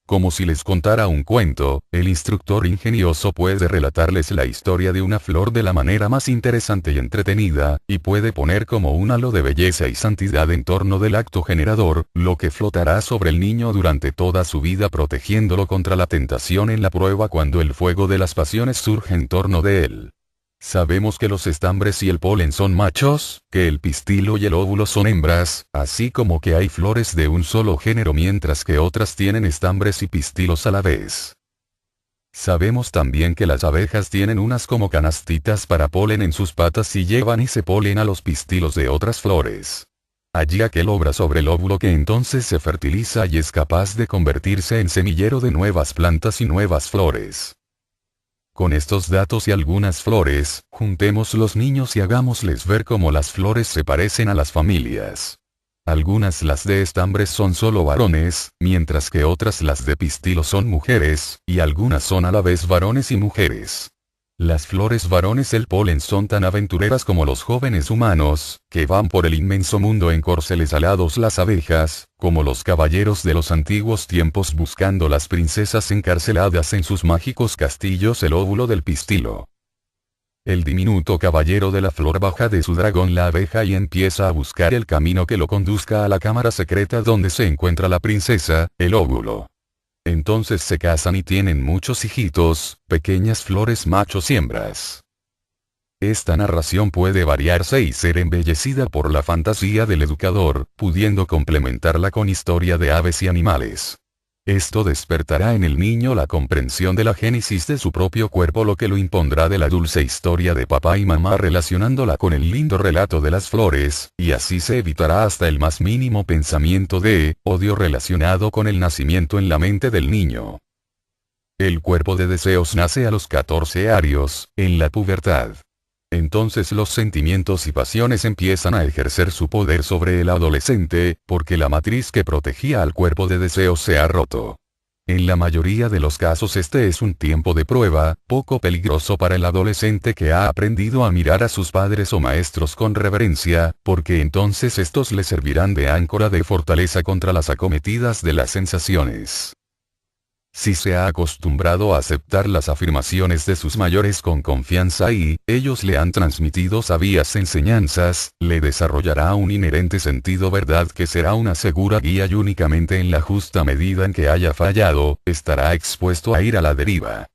Como si les contara un cuento, el instructor ingenioso puede relatarles la historia de una flor de la manera más interesante y entretenida, y puede poner como un halo de belleza y santidad en torno del acto generador, lo que flotará sobre el niño durante toda su vida protegiéndolo contra la tentación en la prueba cuando el fuego de las pasiones surge en torno de él. Sabemos que los estambres y el polen son machos, que el pistilo y el óvulo son hembras, así como que hay flores de un solo género mientras que otras tienen estambres y pistilos a la vez. Sabemos también que las abejas tienen unas como canastitas para polen en sus patas y llevan ese polen a los pistilos de otras flores. Allí aquel obra sobre el óvulo que entonces se fertiliza y es capaz de convertirse en semillero de nuevas plantas y nuevas flores. Con estos datos y algunas flores, juntemos los niños y hagámosles ver cómo las flores se parecen a las familias. Algunas las de estambres son solo varones, mientras que otras las de pistilo son mujeres, y algunas son a la vez varones y mujeres. Las flores varones el polen son tan aventureras como los jóvenes humanos, que van por el inmenso mundo en corceles alados las abejas, como los caballeros de los antiguos tiempos buscando las princesas encarceladas en sus mágicos castillos el óvulo del pistilo. El diminuto caballero de la flor baja de su dragón la abeja y empieza a buscar el camino que lo conduzca a la cámara secreta donde se encuentra la princesa, el óvulo. Entonces se casan y tienen muchos hijitos, pequeñas flores machos y hembras. Esta narración puede variarse y ser embellecida por la fantasía del educador, pudiendo complementarla con historia de aves y animales. Esto despertará en el niño la comprensión de la génesis de su propio cuerpo, lo que lo impondrá de la dulce historia de papá y mamá relacionándola con el lindo relato de las flores, y así se evitará hasta el más mínimo pensamiento de odio relacionado con el nacimiento en la mente del niño. El cuerpo de deseos nace a los 14 años, en la pubertad. Entonces los sentimientos y pasiones empiezan a ejercer su poder sobre el adolescente, porque la matriz que protegía al cuerpo de deseos se ha roto. En la mayoría de los casos este es un tiempo de prueba, poco peligroso para el adolescente que ha aprendido a mirar a sus padres o maestros con reverencia, porque entonces estos le servirán de áncora de fortaleza contra las acometidas de las sensaciones. Si se ha acostumbrado a aceptar las afirmaciones de sus mayores con confianza y ellos le han transmitido sabias enseñanzas, le desarrollará un inherente sentido verdad que será una segura guía y únicamente en la justa medida en que haya fallado, estará expuesto a ir a la deriva.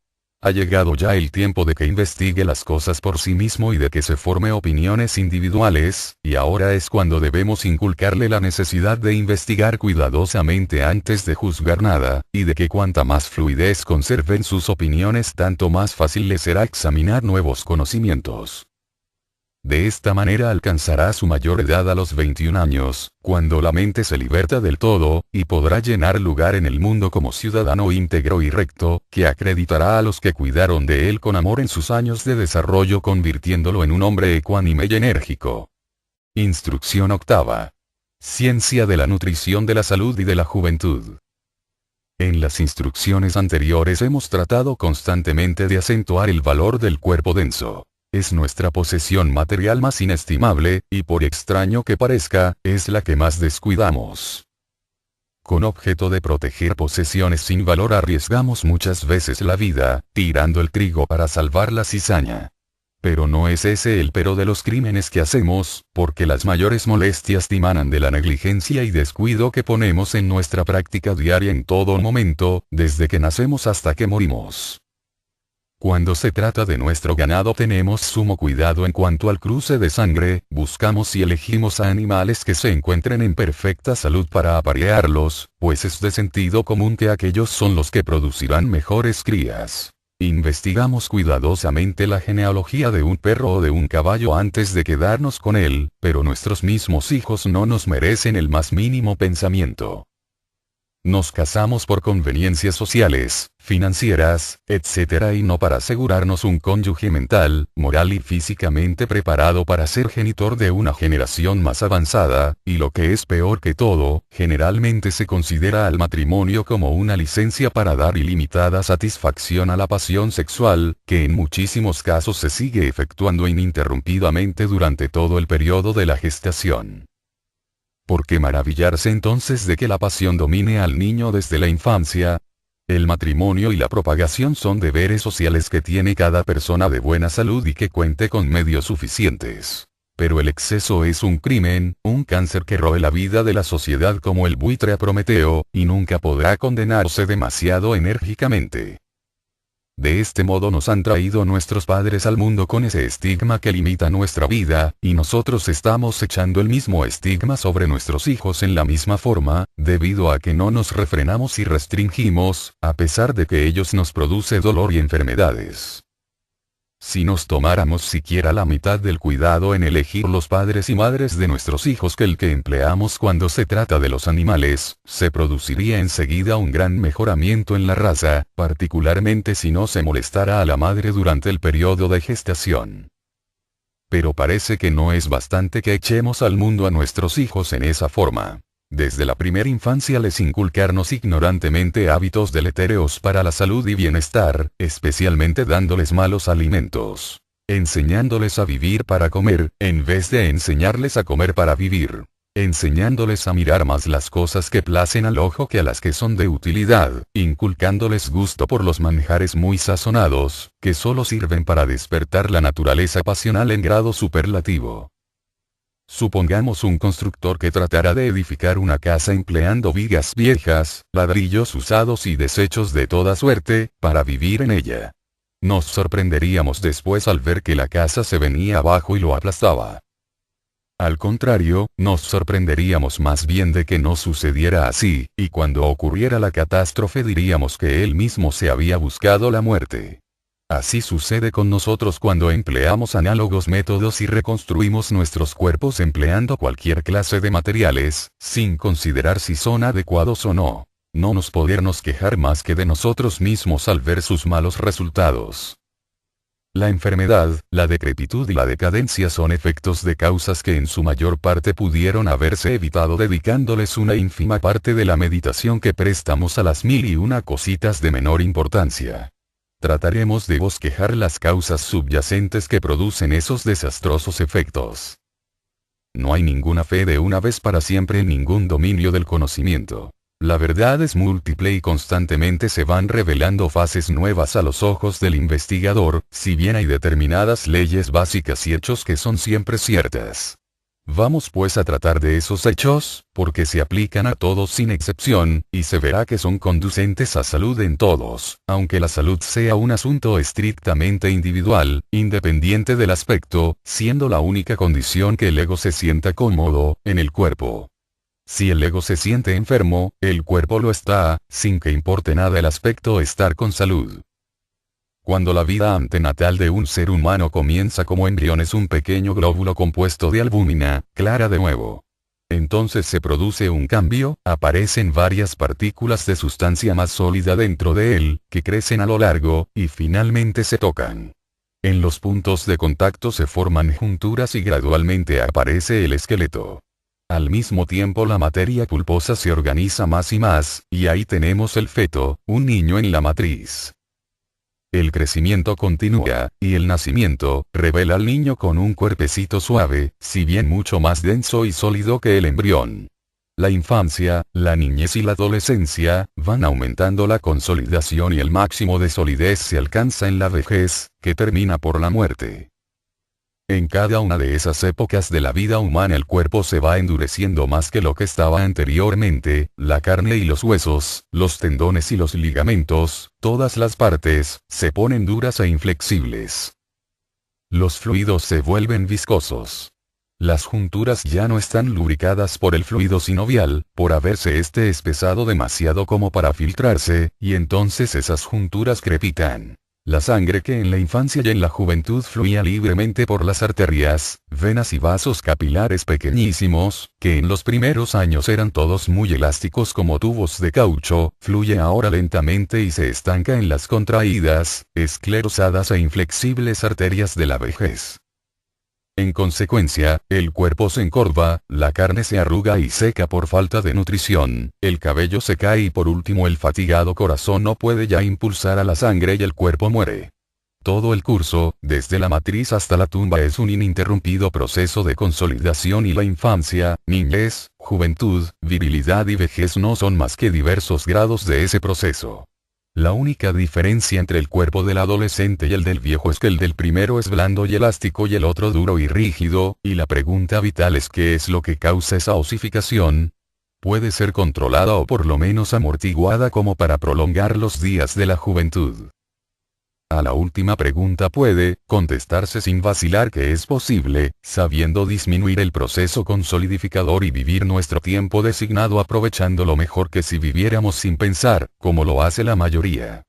Ha llegado ya el tiempo de que investigue las cosas por sí mismo y de que se forme opiniones individuales, y ahora es cuando debemos inculcarle la necesidad de investigar cuidadosamente antes de juzgar nada, y de que cuanta más fluidez conserven sus opiniones tanto más fácil le será examinar nuevos conocimientos. De esta manera alcanzará su mayor edad a los 21 años, cuando la mente se liberta del todo, y podrá llenar lugar en el mundo como ciudadano íntegro y recto, que acreditará a los que cuidaron de él con amor en sus años de desarrollo convirtiéndolo en un hombre ecuánime y enérgico. Instrucción octava. Ciencia de la nutrición de la salud y de la juventud. En las instrucciones anteriores hemos tratado constantemente de acentuar el valor del cuerpo denso. Es nuestra posesión material más inestimable, y por extraño que parezca, es la que más descuidamos. Con objeto de proteger posesiones sin valor arriesgamos muchas veces la vida, tirando el trigo para salvar la cizaña. Pero no es ese el pero de los crímenes que hacemos, porque las mayores molestias dimanan de la negligencia y descuido que ponemos en nuestra práctica diaria en todo momento, desde que nacemos hasta que morimos. Cuando se trata de nuestro ganado tenemos sumo cuidado en cuanto al cruce de sangre, buscamos y elegimos a animales que se encuentren en perfecta salud para aparearlos, pues es de sentido común que aquellos son los que producirán mejores crías. Investigamos cuidadosamente la genealogía de un perro o de un caballo antes de quedarnos con él, pero nuestros mismos hijos no nos merecen el más mínimo pensamiento. Nos casamos por conveniencias sociales, financieras, etc. y no para asegurarnos un cónyuge mental, moral y físicamente preparado para ser genitor de una generación más avanzada, y lo que es peor que todo, generalmente se considera al matrimonio como una licencia para dar ilimitada satisfacción a la pasión sexual, que en muchísimos casos se sigue efectuando ininterrumpidamente durante todo el periodo de la gestación. ¿Por qué maravillarse entonces de que la pasión domine al niño desde la infancia? El matrimonio y la propagación son deberes sociales que tiene cada persona de buena salud y que cuente con medios suficientes. Pero el exceso es un crimen, un cáncer que roe la vida de la sociedad como el buitre a Prometeo, y nunca podrá condenarse demasiado enérgicamente. De este modo nos han traído nuestros padres al mundo con ese estigma que limita nuestra vida, y nosotros estamos echando el mismo estigma sobre nuestros hijos en la misma forma, debido a que no nos refrenamos y restringimos, a pesar de que ellos nos produce dolor y enfermedades. Si nos tomáramos siquiera la mitad del cuidado en elegir los padres y madres de nuestros hijos que el que empleamos cuando se trata de los animales, se produciría enseguida un gran mejoramiento en la raza, particularmente si no se molestara a la madre durante el periodo de gestación. Pero parece que no es bastante que echemos al mundo a nuestros hijos en esa forma. Desde la primera infancia les inculcarnos ignorantemente hábitos deletéreos para la salud y bienestar, especialmente dándoles malos alimentos. Enseñándoles a vivir para comer, en vez de enseñarles a comer para vivir. Enseñándoles a mirar más las cosas que placen al ojo que a las que son de utilidad, inculcándoles gusto por los manjares muy sazonados, que solo sirven para despertar la naturaleza pasional en grado superlativo. Supongamos un constructor que tratara de edificar una casa empleando vigas viejas, ladrillos usados y desechos de toda suerte, para vivir en ella. Nos sorprenderíamos después al ver que la casa se venía abajo y lo aplastaba. Al contrario, nos sorprenderíamos más bien de que no sucediera así, y cuando ocurriera la catástrofe diríamos que él mismo se había buscado la muerte. Así sucede con nosotros cuando empleamos análogos métodos y reconstruimos nuestros cuerpos empleando cualquier clase de materiales, sin considerar si son adecuados o no. No nos podemos quejar más que de nosotros mismos al ver sus malos resultados. La enfermedad, la decrepitud y la decadencia son efectos de causas que en su mayor parte pudieron haberse evitado dedicándoles una ínfima parte de la meditación que prestamos a las mil y una cositas de menor importancia. Trataremos de bosquejar las causas subyacentes que producen esos desastrosos efectos. No hay ninguna fe de una vez para siempre en ningún dominio del conocimiento. La verdad es múltiple y constantemente se van revelando fases nuevas a los ojos del investigador, si bien hay determinadas leyes básicas y hechos que son siempre ciertas. Vamos pues a tratar de esos hechos, porque se aplican a todos sin excepción, y se verá que son conducentes a salud en todos, aunque la salud sea un asunto estrictamente individual, independiente del aspecto, siendo la única condición que el ego se sienta cómodo, en el cuerpo. Si el ego se siente enfermo, el cuerpo lo está, sin que importe nada el aspecto estar con salud. Cuando la vida antenatal de un ser humano comienza como embrión es un pequeño glóbulo compuesto de albúmina, clara de huevo. Entonces se produce un cambio, aparecen varias partículas de sustancia más sólida dentro de él, que crecen a lo largo, y finalmente se tocan. En los puntos de contacto se forman junturas y gradualmente aparece el esqueleto. Al mismo tiempo la materia pulposa se organiza más y más, y ahí tenemos el feto, un niño en la matriz. El crecimiento continúa, y el nacimiento, revela al niño con un cuerpecito suave, si bien mucho más denso y sólido que el embrión. La infancia, la niñez y la adolescencia, van aumentando la consolidación y el máximo de solidez se alcanza en la vejez, que termina por la muerte. En cada una de esas épocas de la vida humana el cuerpo se va endureciendo más que lo que estaba anteriormente, la carne y los huesos, los tendones y los ligamentos, todas las partes, se ponen duras e inflexibles. Los fluidos se vuelven viscosos. Las junturas ya no están lubricadas por el fluido sinovial, por haberse espesado demasiado como para filtrarse, y entonces esas junturas crepitan. La sangre que en la infancia y en la juventud fluía libremente por las arterias, venas y vasos capilares pequeñísimos, que en los primeros años eran todos muy elásticos como tubos de caucho, fluye ahora lentamente y se estanca en las contraídas, esclerosadas e inflexibles arterias de la vejez. En consecuencia, el cuerpo se encorva, la carne se arruga y seca por falta de nutrición, el cabello se cae y por último el fatigado corazón no puede ya impulsar a la sangre y el cuerpo muere. Todo el curso, desde la matriz hasta la tumba es un ininterrumpido proceso de consolidación y la infancia, niñez, juventud, virilidad y vejez no son más que diversos grados de ese proceso. La única diferencia entre el cuerpo del adolescente y el del viejo es que el del primero es blando y elástico y el otro duro y rígido, y la pregunta vital es ¿qué es lo que causa esa osificación? Puede ser controlada o por lo menos amortiguada como para prolongar los días de la juventud. A la última pregunta puede contestarse sin vacilar que es posible, sabiendo disminuir el proceso consolidificador y vivir nuestro tiempo designado aprovechándolo mejor que si viviéramos sin pensar, como lo hace la mayoría.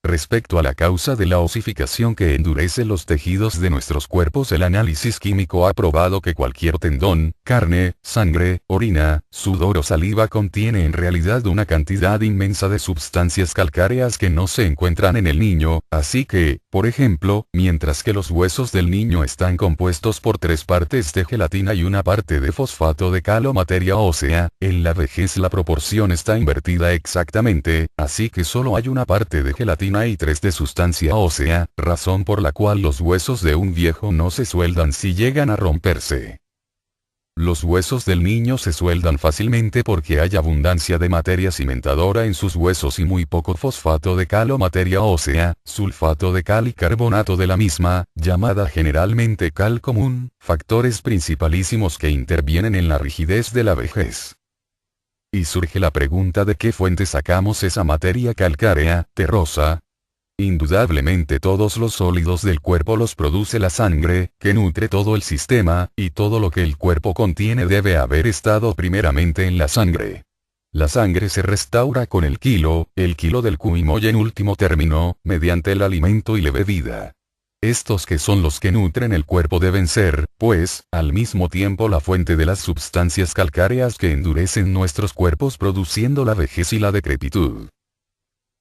Respecto a la causa de la osificación que endurece los tejidos de nuestros cuerpos, el análisis químico ha probado que cualquier tendón, carne, sangre, orina, sudor o saliva contiene en realidad una cantidad inmensa de sustancias calcáreas que no se encuentran en el niño, así que, por ejemplo, mientras que los huesos del niño están compuestos por 3 partes de gelatina y una parte de fosfato de cal o materia ósea, en la vejez la proporción está invertida exactamente, así que solo hay una parte de gelatina y 3 de sustancia ósea, razón por la cual los huesos de un viejo no se sueldan si llegan a romperse. Los huesos del niño se sueldan fácilmente porque hay abundancia de materia cimentadora en sus huesos y muy poco fosfato de cal o materia ósea, sulfato de cal y carbonato de la misma, llamada generalmente cal común, factores principalísimos que intervienen en la rigidez de la vejez. Y surge la pregunta de qué fuente sacamos esa materia calcárea, terrosa. Indudablemente todos los sólidos del cuerpo los produce la sangre, que nutre todo el sistema, y todo lo que el cuerpo contiene debe haber estado primeramente en la sangre. La sangre se restaura con el kilo del qimo y en último término, mediante el alimento y la bebida. Estos que son los que nutren el cuerpo deben ser, pues, al mismo tiempo la fuente de las sustancias calcáreas que endurecen nuestros cuerpos produciendo la vejez y la decrepitud.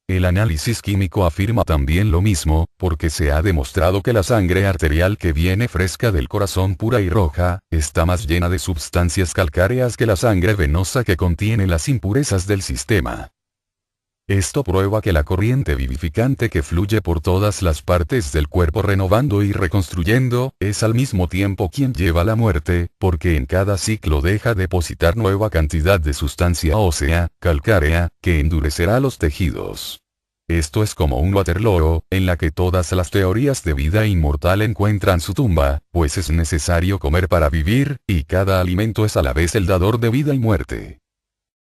El análisis químico afirma también lo mismo, porque se ha demostrado que la sangre arterial que viene fresca del corazón pura y roja, está más llena de sustancias calcáreas que la sangre venosa que contiene las impurezas del sistema. Esto prueba que la corriente vivificante que fluye por todas las partes del cuerpo renovando y reconstruyendo, es al mismo tiempo quien lleva la muerte, porque en cada ciclo deja depositar nueva cantidad de sustancia ósea, calcárea, que endurecerá los tejidos. Esto es como un Waterloo, en la que todas las teorías de vida inmortal encuentran su tumba, pues es necesario comer para vivir, y cada alimento es a la vez el dador de vida y muerte.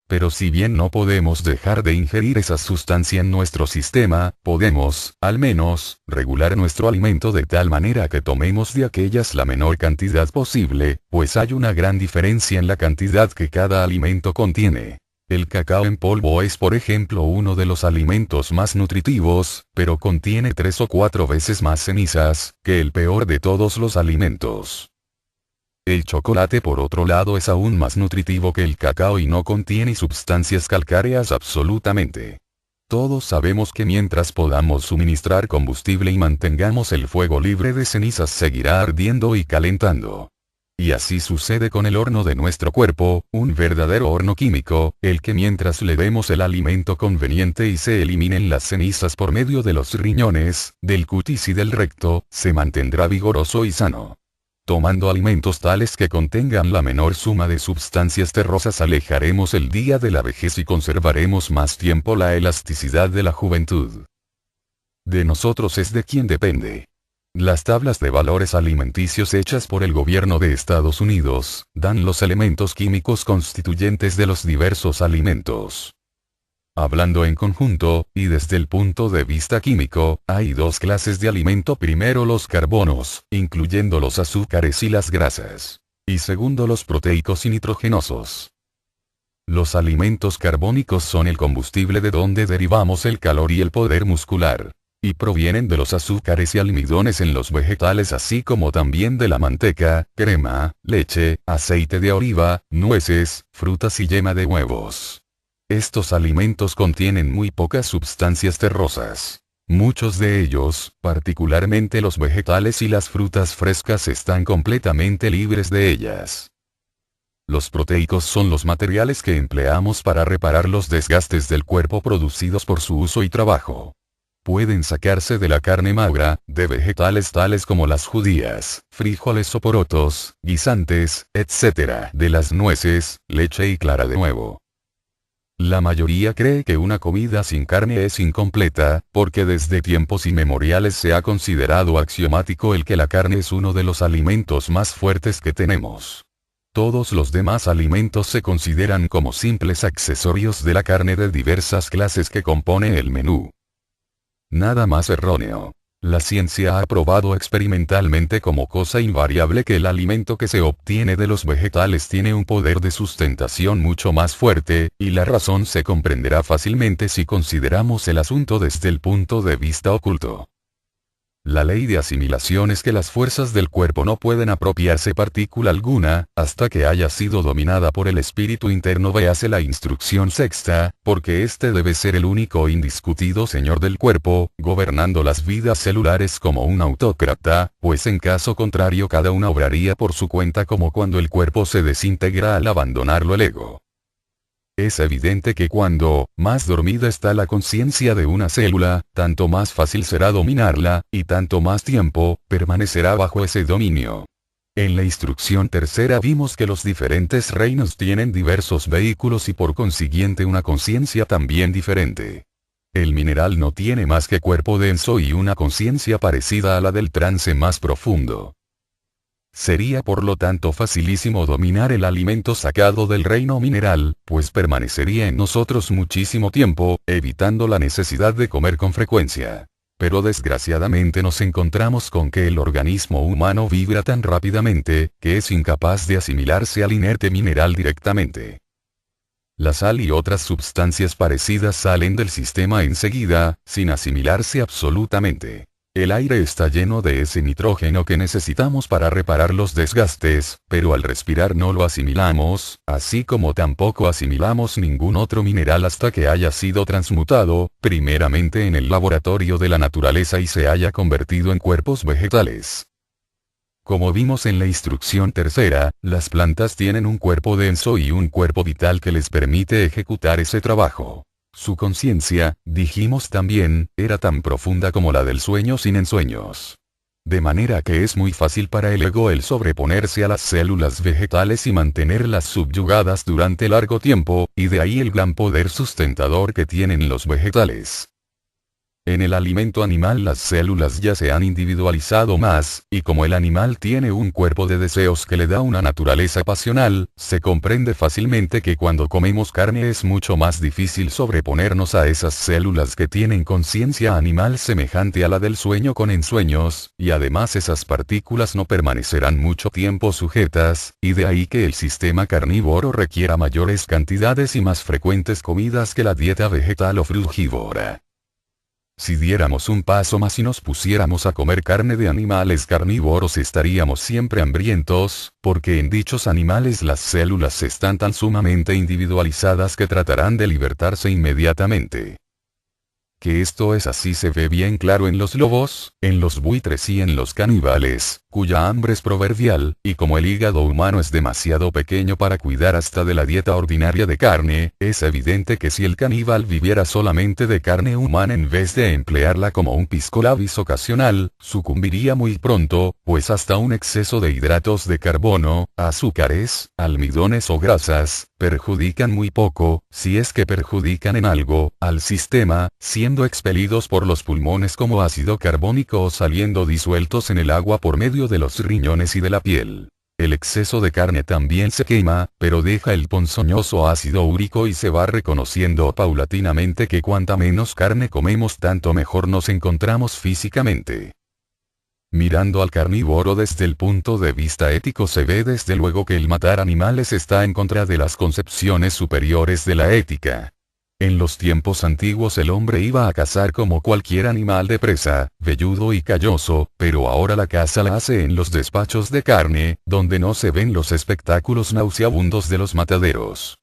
Pero si bien no podemos dejar de ingerir esa sustancia en nuestro sistema, podemos, al menos, regular nuestro alimento de tal manera que tomemos de aquellas la menor cantidad posible, pues hay una gran diferencia en la cantidad que cada alimento contiene. El cacao en polvo es por ejemplo uno de los alimentos más nutritivos, pero contiene 3 o 4 veces más cenizas, que el peor de todos los alimentos. El chocolate por otro lado es aún más nutritivo que el cacao y no contiene sustancias calcáreas absolutamente. Todos sabemos que mientras podamos suministrar combustible y mantengamos el fuego libre de cenizas seguirá ardiendo y calentando. Y así sucede con el horno de nuestro cuerpo, un verdadero horno químico, el que mientras le demos el alimento conveniente y se eliminen las cenizas por medio de los riñones, del cutis y del recto, se mantendrá vigoroso y sano. Tomando alimentos tales que contengan la menor suma de sustancias terrosas alejaremos el día de la vejez y conservaremos más tiempo la elasticidad de la juventud. De nosotros es de quien depende. Las tablas de valores alimenticios hechas por el gobierno de Estados Unidos, dan los elementos químicos constituyentes de los diversos alimentos. Hablando en conjunto, y desde el punto de vista químico, hay 2 clases de alimento: primero los carbonos, incluyendo los azúcares y las grasas. Y segundo los proteicos y nitrogenosos. Los alimentos carbónicos son el combustible de donde derivamos el calor y el poder muscular. Y provienen de los azúcares y almidones en los vegetales así como también de la manteca, crema, leche, aceite de oliva, nueces, frutas y yema de huevos. Estos alimentos contienen muy pocas sustancias terrosas. Muchos de ellos, particularmente los vegetales y las frutas frescas, están completamente libres de ellas. Los proteicos son los materiales que empleamos para reparar los desgastes del cuerpo producidos por su uso y trabajo. Pueden sacarse de la carne magra, de vegetales tales como las judías, frijoles o porotos, guisantes, etc., de las nueces, leche y clara de huevo. La mayoría cree que una comida sin carne es incompleta, porque desde tiempos inmemoriales se ha considerado axiomático el que la carne es uno de los alimentos más fuertes que tenemos. Todos los demás alimentos se consideran como simples accesorios de la carne de diversas clases que compone el menú. Nada más erróneo. La ciencia ha probado experimentalmente como cosa invariable que el alimento que se obtiene de los vegetales tiene un poder de sustentación mucho más fuerte, y la razón se comprenderá fácilmente si consideramos el asunto desde el punto de vista oculto. La ley de asimilación es que las fuerzas del cuerpo no pueden apropiarse partícula alguna, hasta que haya sido dominada por el espíritu interno. Véase la instrucción sexta, porque éste debe ser el único indiscutido señor del cuerpo, gobernando las vidas celulares como un autócrata, pues en caso contrario cada una obraría por su cuenta como cuando el cuerpo se desintegra al abandonarlo el ego. Es evidente que cuando más dormida está la conciencia de una célula, tanto más fácil será dominarla, y tanto más tiempo permanecerá bajo ese dominio. En la instrucción tercera vimos que los diferentes reinos tienen diversos vehículos y por consiguiente una conciencia también diferente. El mineral no tiene más que cuerpo denso y una conciencia parecida a la del trance más profundo. Sería por lo tanto facilísimo dominar el alimento sacado del reino mineral, pues permanecería en nosotros muchísimo tiempo, evitando la necesidad de comer con frecuencia. Pero desgraciadamente nos encontramos con que el organismo humano vibra tan rápidamente, que es incapaz de asimilarse al inerte mineral directamente. La sal y otras sustancias parecidas salen del sistema enseguida, sin asimilarse absolutamente. El aire está lleno de ese nitrógeno que necesitamos para reparar los desgastes, pero al respirar no lo asimilamos, así como tampoco asimilamos ningún otro mineral hasta que haya sido transmutado, primeramente en el laboratorio de la naturaleza y se haya convertido en cuerpos vegetales. Como vimos en la instrucción tercera, las plantas tienen un cuerpo denso y un cuerpo vital que les permite ejecutar ese trabajo. Su conciencia, dijimos también, era tan profunda como la del sueño sin ensueños. De manera que es muy fácil para el ego el sobreponerse a las células vegetales y mantenerlas subyugadas durante largo tiempo, y de ahí el gran poder sustentador que tienen los vegetales. En el alimento animal las células ya se han individualizado más, y como el animal tiene un cuerpo de deseos que le da una naturaleza pasional, se comprende fácilmente que cuando comemos carne es mucho más difícil sobreponernos a esas células que tienen conciencia animal semejante a la del sueño con ensueños, y además esas partículas no permanecerán mucho tiempo sujetas, y de ahí que el sistema carnívoro requiera mayores cantidades y más frecuentes comidas que la dieta vegetal o frugívora. Si diéramos un paso más y nos pusiéramos a comer carne de animales carnívoros estaríamos siempre hambrientos, porque en dichos animales las células están tan sumamente individualizadas que tratarán de libertarse inmediatamente. Que esto es así se ve bien claro en los lobos, en los buitres y en los caníbales, cuya hambre es proverbial, y como el hígado humano es demasiado pequeño para cuidar hasta de la dieta ordinaria de carne, es evidente que si el caníbal viviera solamente de carne humana en vez de emplearla como un pisco labis ocasional, sucumbiría muy pronto, pues hasta un exceso de hidratos de carbono, azúcares, almidones o grasas, perjudican muy poco, si es que perjudican en algo, al sistema, siendo expelidos por los pulmones como ácido carbónico o saliendo disueltos en el agua por medio de los riñones y de la piel. El exceso de carne también se quema, pero deja el ponzoñoso ácido úrico y se va reconociendo paulatinamente que cuanta menos carne comemos tanto mejor nos encontramos físicamente. Mirando al carnívoro desde el punto de vista ético se ve desde luego que el matar animales está en contra de las concepciones superiores de la ética. En los tiempos antiguos el hombre iba a cazar como cualquier animal de presa, velludo y calloso, pero ahora la caza la hace en los despachos de carne, donde no se ven los espectáculos nauseabundos de los mataderos.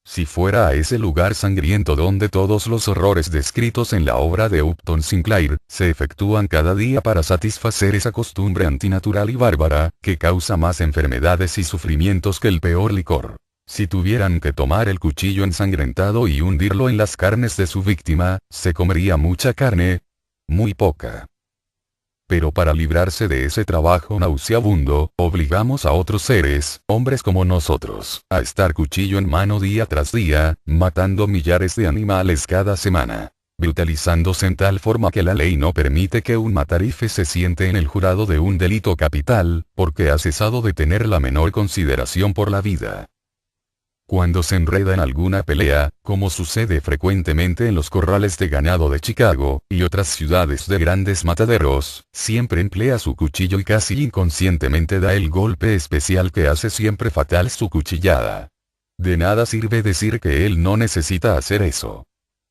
Si fuera a ese lugar sangriento donde todos los horrores descritos en la obra de Upton Sinclair, se efectúan cada día para satisfacer esa costumbre antinatural y bárbara, que causa más enfermedades y sufrimientos que el peor licor. Si tuvieran que tomar el cuchillo ensangrentado y hundirlo en las carnes de su víctima, ¿se comería mucha carne? Muy poca. Pero para librarse de ese trabajo nauseabundo, obligamos a otros seres, hombres como nosotros, a estar cuchillo en mano día tras día, matando millares de animales cada semana, brutalizándose en tal forma que la ley no permite que un matarife se siente en el jurado de un delito capital, porque ha cesado de tener la menor consideración por la vida. Cuando se enreda en alguna pelea, como sucede frecuentemente en los corrales de ganado de Chicago, y otras ciudades de grandes mataderos, siempre emplea su cuchillo y casi inconscientemente da el golpe especial que hace siempre fatal su cuchillada. De nada sirve decir que él no necesita hacer eso.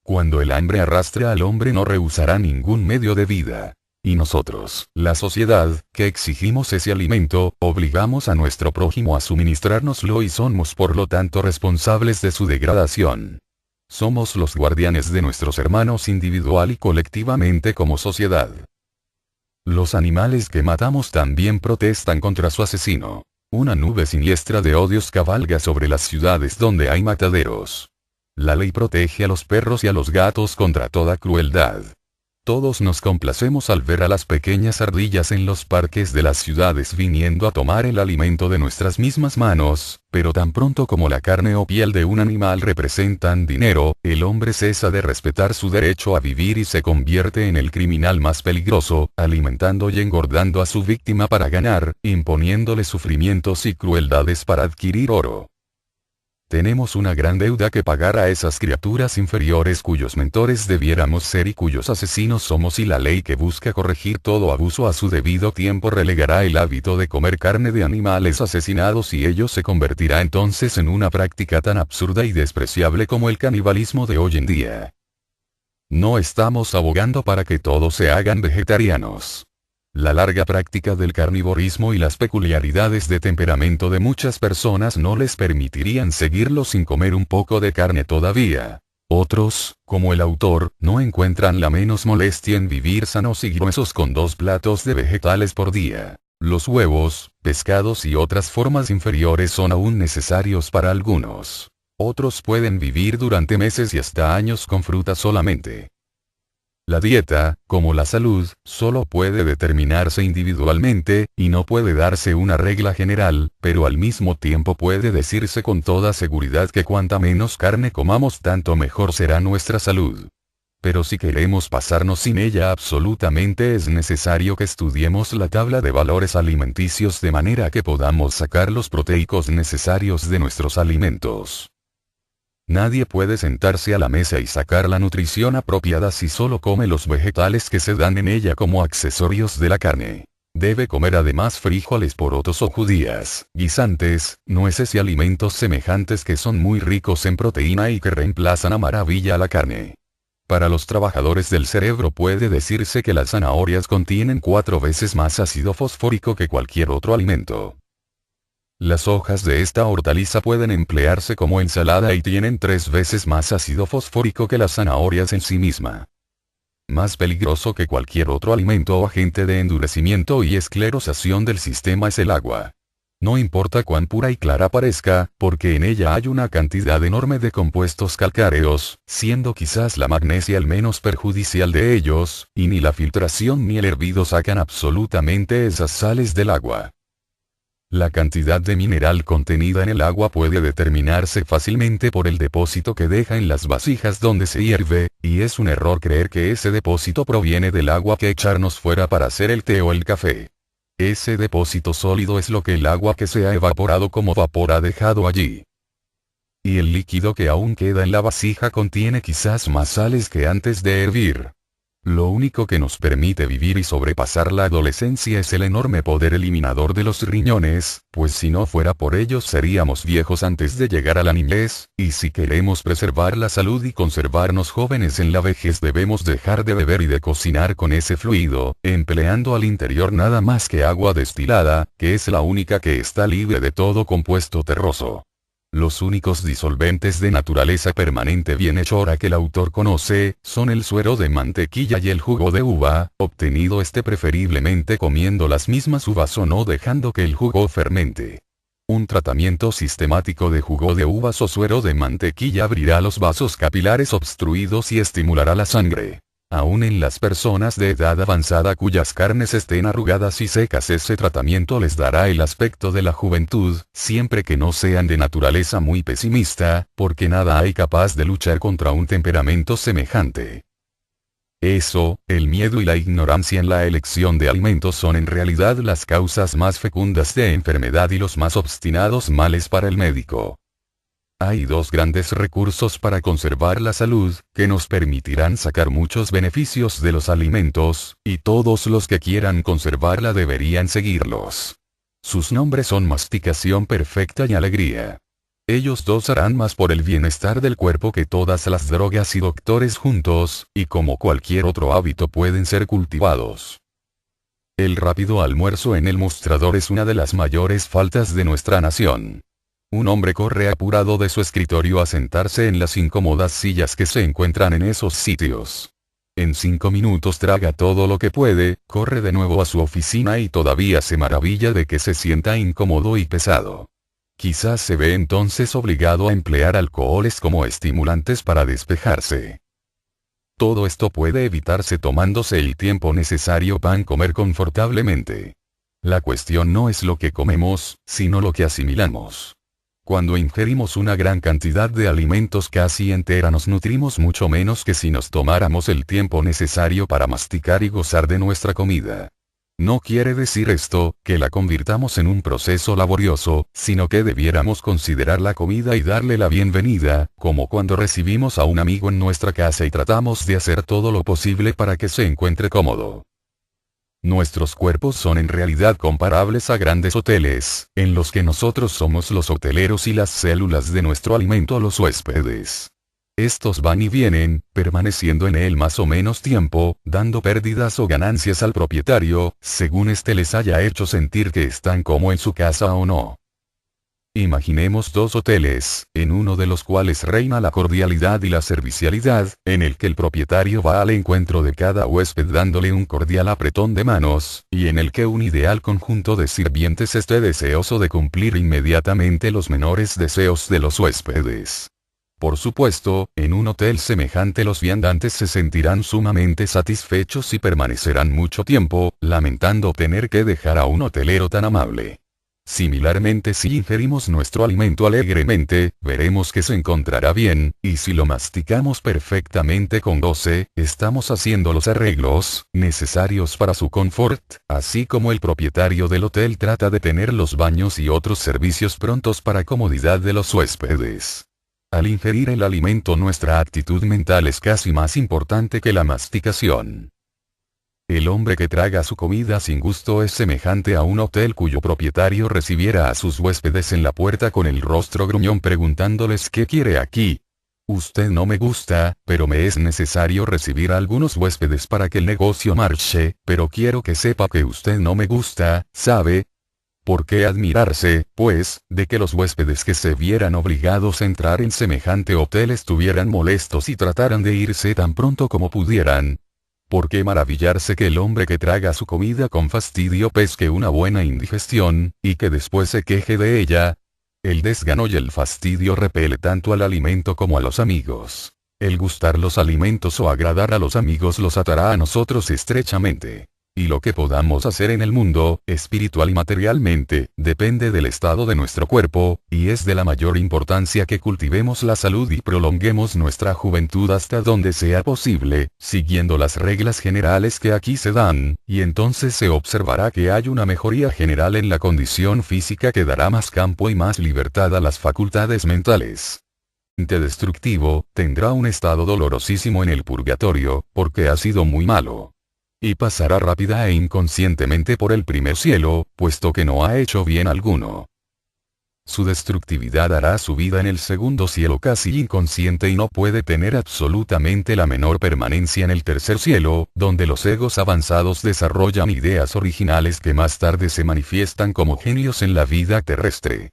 Cuando el hambre arrastre al hombre no rehusará ningún medio de vida. Y nosotros, la sociedad, que exigimos ese alimento, obligamos a nuestro prójimo a suministrárnoslo y somos por lo tanto responsables de su degradación. Somos los guardianes de nuestros hermanos individual y colectivamente como sociedad. Los animales que matamos también protestan contra su asesino. Una nube siniestra de odios cabalga sobre las ciudades donde hay mataderos. La ley protege a los perros y a los gatos contra toda crueldad. Todos nos complacemos al ver a las pequeñas ardillas en los parques de las ciudades viniendo a tomar el alimento de nuestras mismas manos, pero tan pronto como la carne o piel de un animal representan dinero, el hombre cesa de respetar su derecho a vivir y se convierte en el criminal más peligroso, alimentando y engordando a su víctima para ganar, imponiéndole sufrimientos y crueldades para adquirir oro. Tenemos una gran deuda que pagar a esas criaturas inferiores cuyos mentores debiéramos ser y cuyos asesinos somos, y la ley que busca corregir todo abuso a su debido tiempo relegará el hábito de comer carne de animales asesinados y ello se convertirá entonces en una práctica tan absurda y despreciable como el canibalismo de hoy en día. No estamos abogando para que todos se hagan vegetarianos. La larga práctica del carnivorismo y las peculiaridades de temperamento de muchas personas no les permitirían seguirlo sin comer un poco de carne todavía. Otros, como el autor, no encuentran la menos molestia en vivir sanos y gruesos con 2 platos de vegetales por día. Los huevos, pescados y otras formas inferiores son aún necesarios para algunos. Otros pueden vivir durante meses y hasta años con fruta solamente. La dieta, como la salud, solo puede determinarse individualmente, y no puede darse una regla general, pero al mismo tiempo puede decirse con toda seguridad que cuanta menos carne comamos tanto mejor será nuestra salud. Pero si queremos pasarnos sin ella absolutamente es necesario que estudiemos la tabla de valores alimenticios de manera que podamos sacar los proteicos necesarios de nuestros alimentos. Nadie puede sentarse a la mesa y sacar la nutrición apropiada si solo come los vegetales que se dan en ella como accesorios de la carne. Debe comer además frijoles, porotos o judías, guisantes, nueces y alimentos semejantes que son muy ricos en proteína y que reemplazan a maravilla la carne. Para los trabajadores del cerebro puede decirse que las zanahorias contienen 4 veces más ácido fosfórico que cualquier otro alimento. Las hojas de esta hortaliza pueden emplearse como ensalada y tienen 3 veces más ácido fosfórico que las zanahorias en sí misma. Más peligroso que cualquier otro alimento o agente de endurecimiento y esclerosación del sistema es el agua. No importa cuán pura y clara parezca, porque en ella hay una cantidad enorme de compuestos calcáreos, siendo quizás la magnesia el menos perjudicial de ellos, y ni la filtración ni el hervido sacan absolutamente esas sales del agua. La cantidad de mineral contenida en el agua puede determinarse fácilmente por el depósito que deja en las vasijas donde se hierve, y es un error creer que ese depósito proviene del agua que echarnos fuera para hacer el té o el café. Ese depósito sólido es lo que el agua que se ha evaporado como vapor ha dejado allí. Y el líquido que aún queda en la vasija contiene quizás más sales que antes de hervir. Lo único que nos permite vivir y sobrepasar la adolescencia es el enorme poder eliminador de los riñones, pues si no fuera por ellos seríamos viejos antes de llegar a la niñez, y si queremos preservar la salud y conservarnos jóvenes en la vejez debemos dejar de beber y de cocinar con ese fluido, empleando al interior nada más que agua destilada, que es la única que está libre de todo compuesto terroso. Los únicos disolventes de naturaleza permanente bienhechora que el autor conoce, son el suero de mantequilla y el jugo de uva, obtenido preferiblemente comiendo las mismas uvas o no dejando que el jugo fermente. Un tratamiento sistemático de jugo de uvas o suero de mantequilla abrirá los vasos capilares obstruidos y estimulará la sangre. Aún en las personas de edad avanzada cuyas carnes estén arrugadas y secas ese tratamiento les dará el aspecto de la juventud, siempre que no sean de naturaleza muy pesimista, porque nada hay capaz de luchar contra un temperamento semejante. Eso, el miedo y la ignorancia en la elección de alimentos son en realidad las causas más fecundas de enfermedad y los más obstinados males para el médico. Hay dos grandes recursos para conservar la salud, que nos permitirán sacar muchos beneficios de los alimentos, y todos los que quieran conservarla deberían seguirlos. Sus nombres son masticación perfecta y alegría. Ellos dos harán más por el bienestar del cuerpo que todas las drogas y doctores juntos, y como cualquier otro hábito pueden ser cultivados. El rápido almuerzo en el mostrador es una de las mayores faltas de nuestra nación. Un hombre corre apurado de su escritorio a sentarse en las incómodas sillas que se encuentran en esos sitios. En 5 minutos traga todo lo que puede, corre de nuevo a su oficina y todavía se maravilla de que se sienta incómodo y pesado. Quizás se ve entonces obligado a emplear alcoholes como estimulantes para despejarse. Todo esto puede evitarse tomándose el tiempo necesario para comer confortablemente. La cuestión no es lo que comemos, sino lo que asimilamos. Cuando ingerimos una gran cantidad de alimentos casi entera nos nutrimos mucho menos que si nos tomáramos el tiempo necesario para masticar y gozar de nuestra comida. No quiere decir esto, que la convirtamos en un proceso laborioso, sino que debiéramos considerar la comida y darle la bienvenida, como cuando recibimos a un amigo en nuestra casa y tratamos de hacer todo lo posible para que se encuentre cómodo. Nuestros cuerpos son en realidad comparables a grandes hoteles, en los que nosotros somos los hoteleros y las células de nuestro alimento los huéspedes. Estos van y vienen, permaneciendo en él más o menos tiempo, dando pérdidas o ganancias al propietario, según éste les haya hecho sentir que están como en su casa o no. Imaginemos dos hoteles, en uno de los cuales reina la cordialidad y la servicialidad, en el que el propietario va al encuentro de cada huésped dándole un cordial apretón de manos, y en el que un ideal conjunto de sirvientes esté deseoso de cumplir inmediatamente los menores deseos de los huéspedes. Por supuesto, en un hotel semejante los viandantes se sentirán sumamente satisfechos y permanecerán mucho tiempo, lamentando tener que dejar a un hotelero tan amable. Similarmente, si ingerimos nuestro alimento alegremente, veremos que se encontrará bien, y si lo masticamos perfectamente con goce, estamos haciendo los arreglos necesarios para su confort, así como el propietario del hotel trata de tener los baños y otros servicios prontos para comodidad de los huéspedes. Al ingerir el alimento, nuestra actitud mental es casi más importante que la masticación. El hombre que traga su comida sin gusto es semejante a un hotel cuyo propietario recibiera a sus huéspedes en la puerta con el rostro gruñón preguntándoles ¿qué quiere aquí? Usted no me gusta, pero me es necesario recibir a algunos huéspedes para que el negocio marche, pero quiero que sepa que usted no me gusta, ¿sabe? ¿Por qué admirarse, pues, de que los huéspedes que se vieran obligados a entrar en semejante hotel estuvieran molestos y trataran de irse tan pronto como pudieran? ¿Por qué maravillarse que el hombre que traga su comida con fastidio pesque una buena indigestión, y que después se queje de ella? El desgano y el fastidio repele tanto al alimento como a los amigos. El gustar los alimentos o agradar a los amigos los atará a nosotros estrechamente. Y lo que podamos hacer en el mundo, espiritual y materialmente, depende del estado de nuestro cuerpo, y es de la mayor importancia que cultivemos la salud y prolonguemos nuestra juventud hasta donde sea posible, siguiendo las reglas generales que aquí se dan, y entonces se observará que hay una mejoría general en la condición física que dará más campo y más libertad a las facultades mentales. Destructivo, tendrá un estado dolorosísimo en el purgatorio, porque ha sido muy malo. Y pasará rápida e inconscientemente por el primer cielo, puesto que no ha hecho bien alguno. Su destructividad hará su vida en el segundo cielo casi inconsciente y no puede tener absolutamente la menor permanencia en el tercer cielo, donde los egos avanzados desarrollan ideas originales que más tarde se manifiestan como genios en la vida terrestre.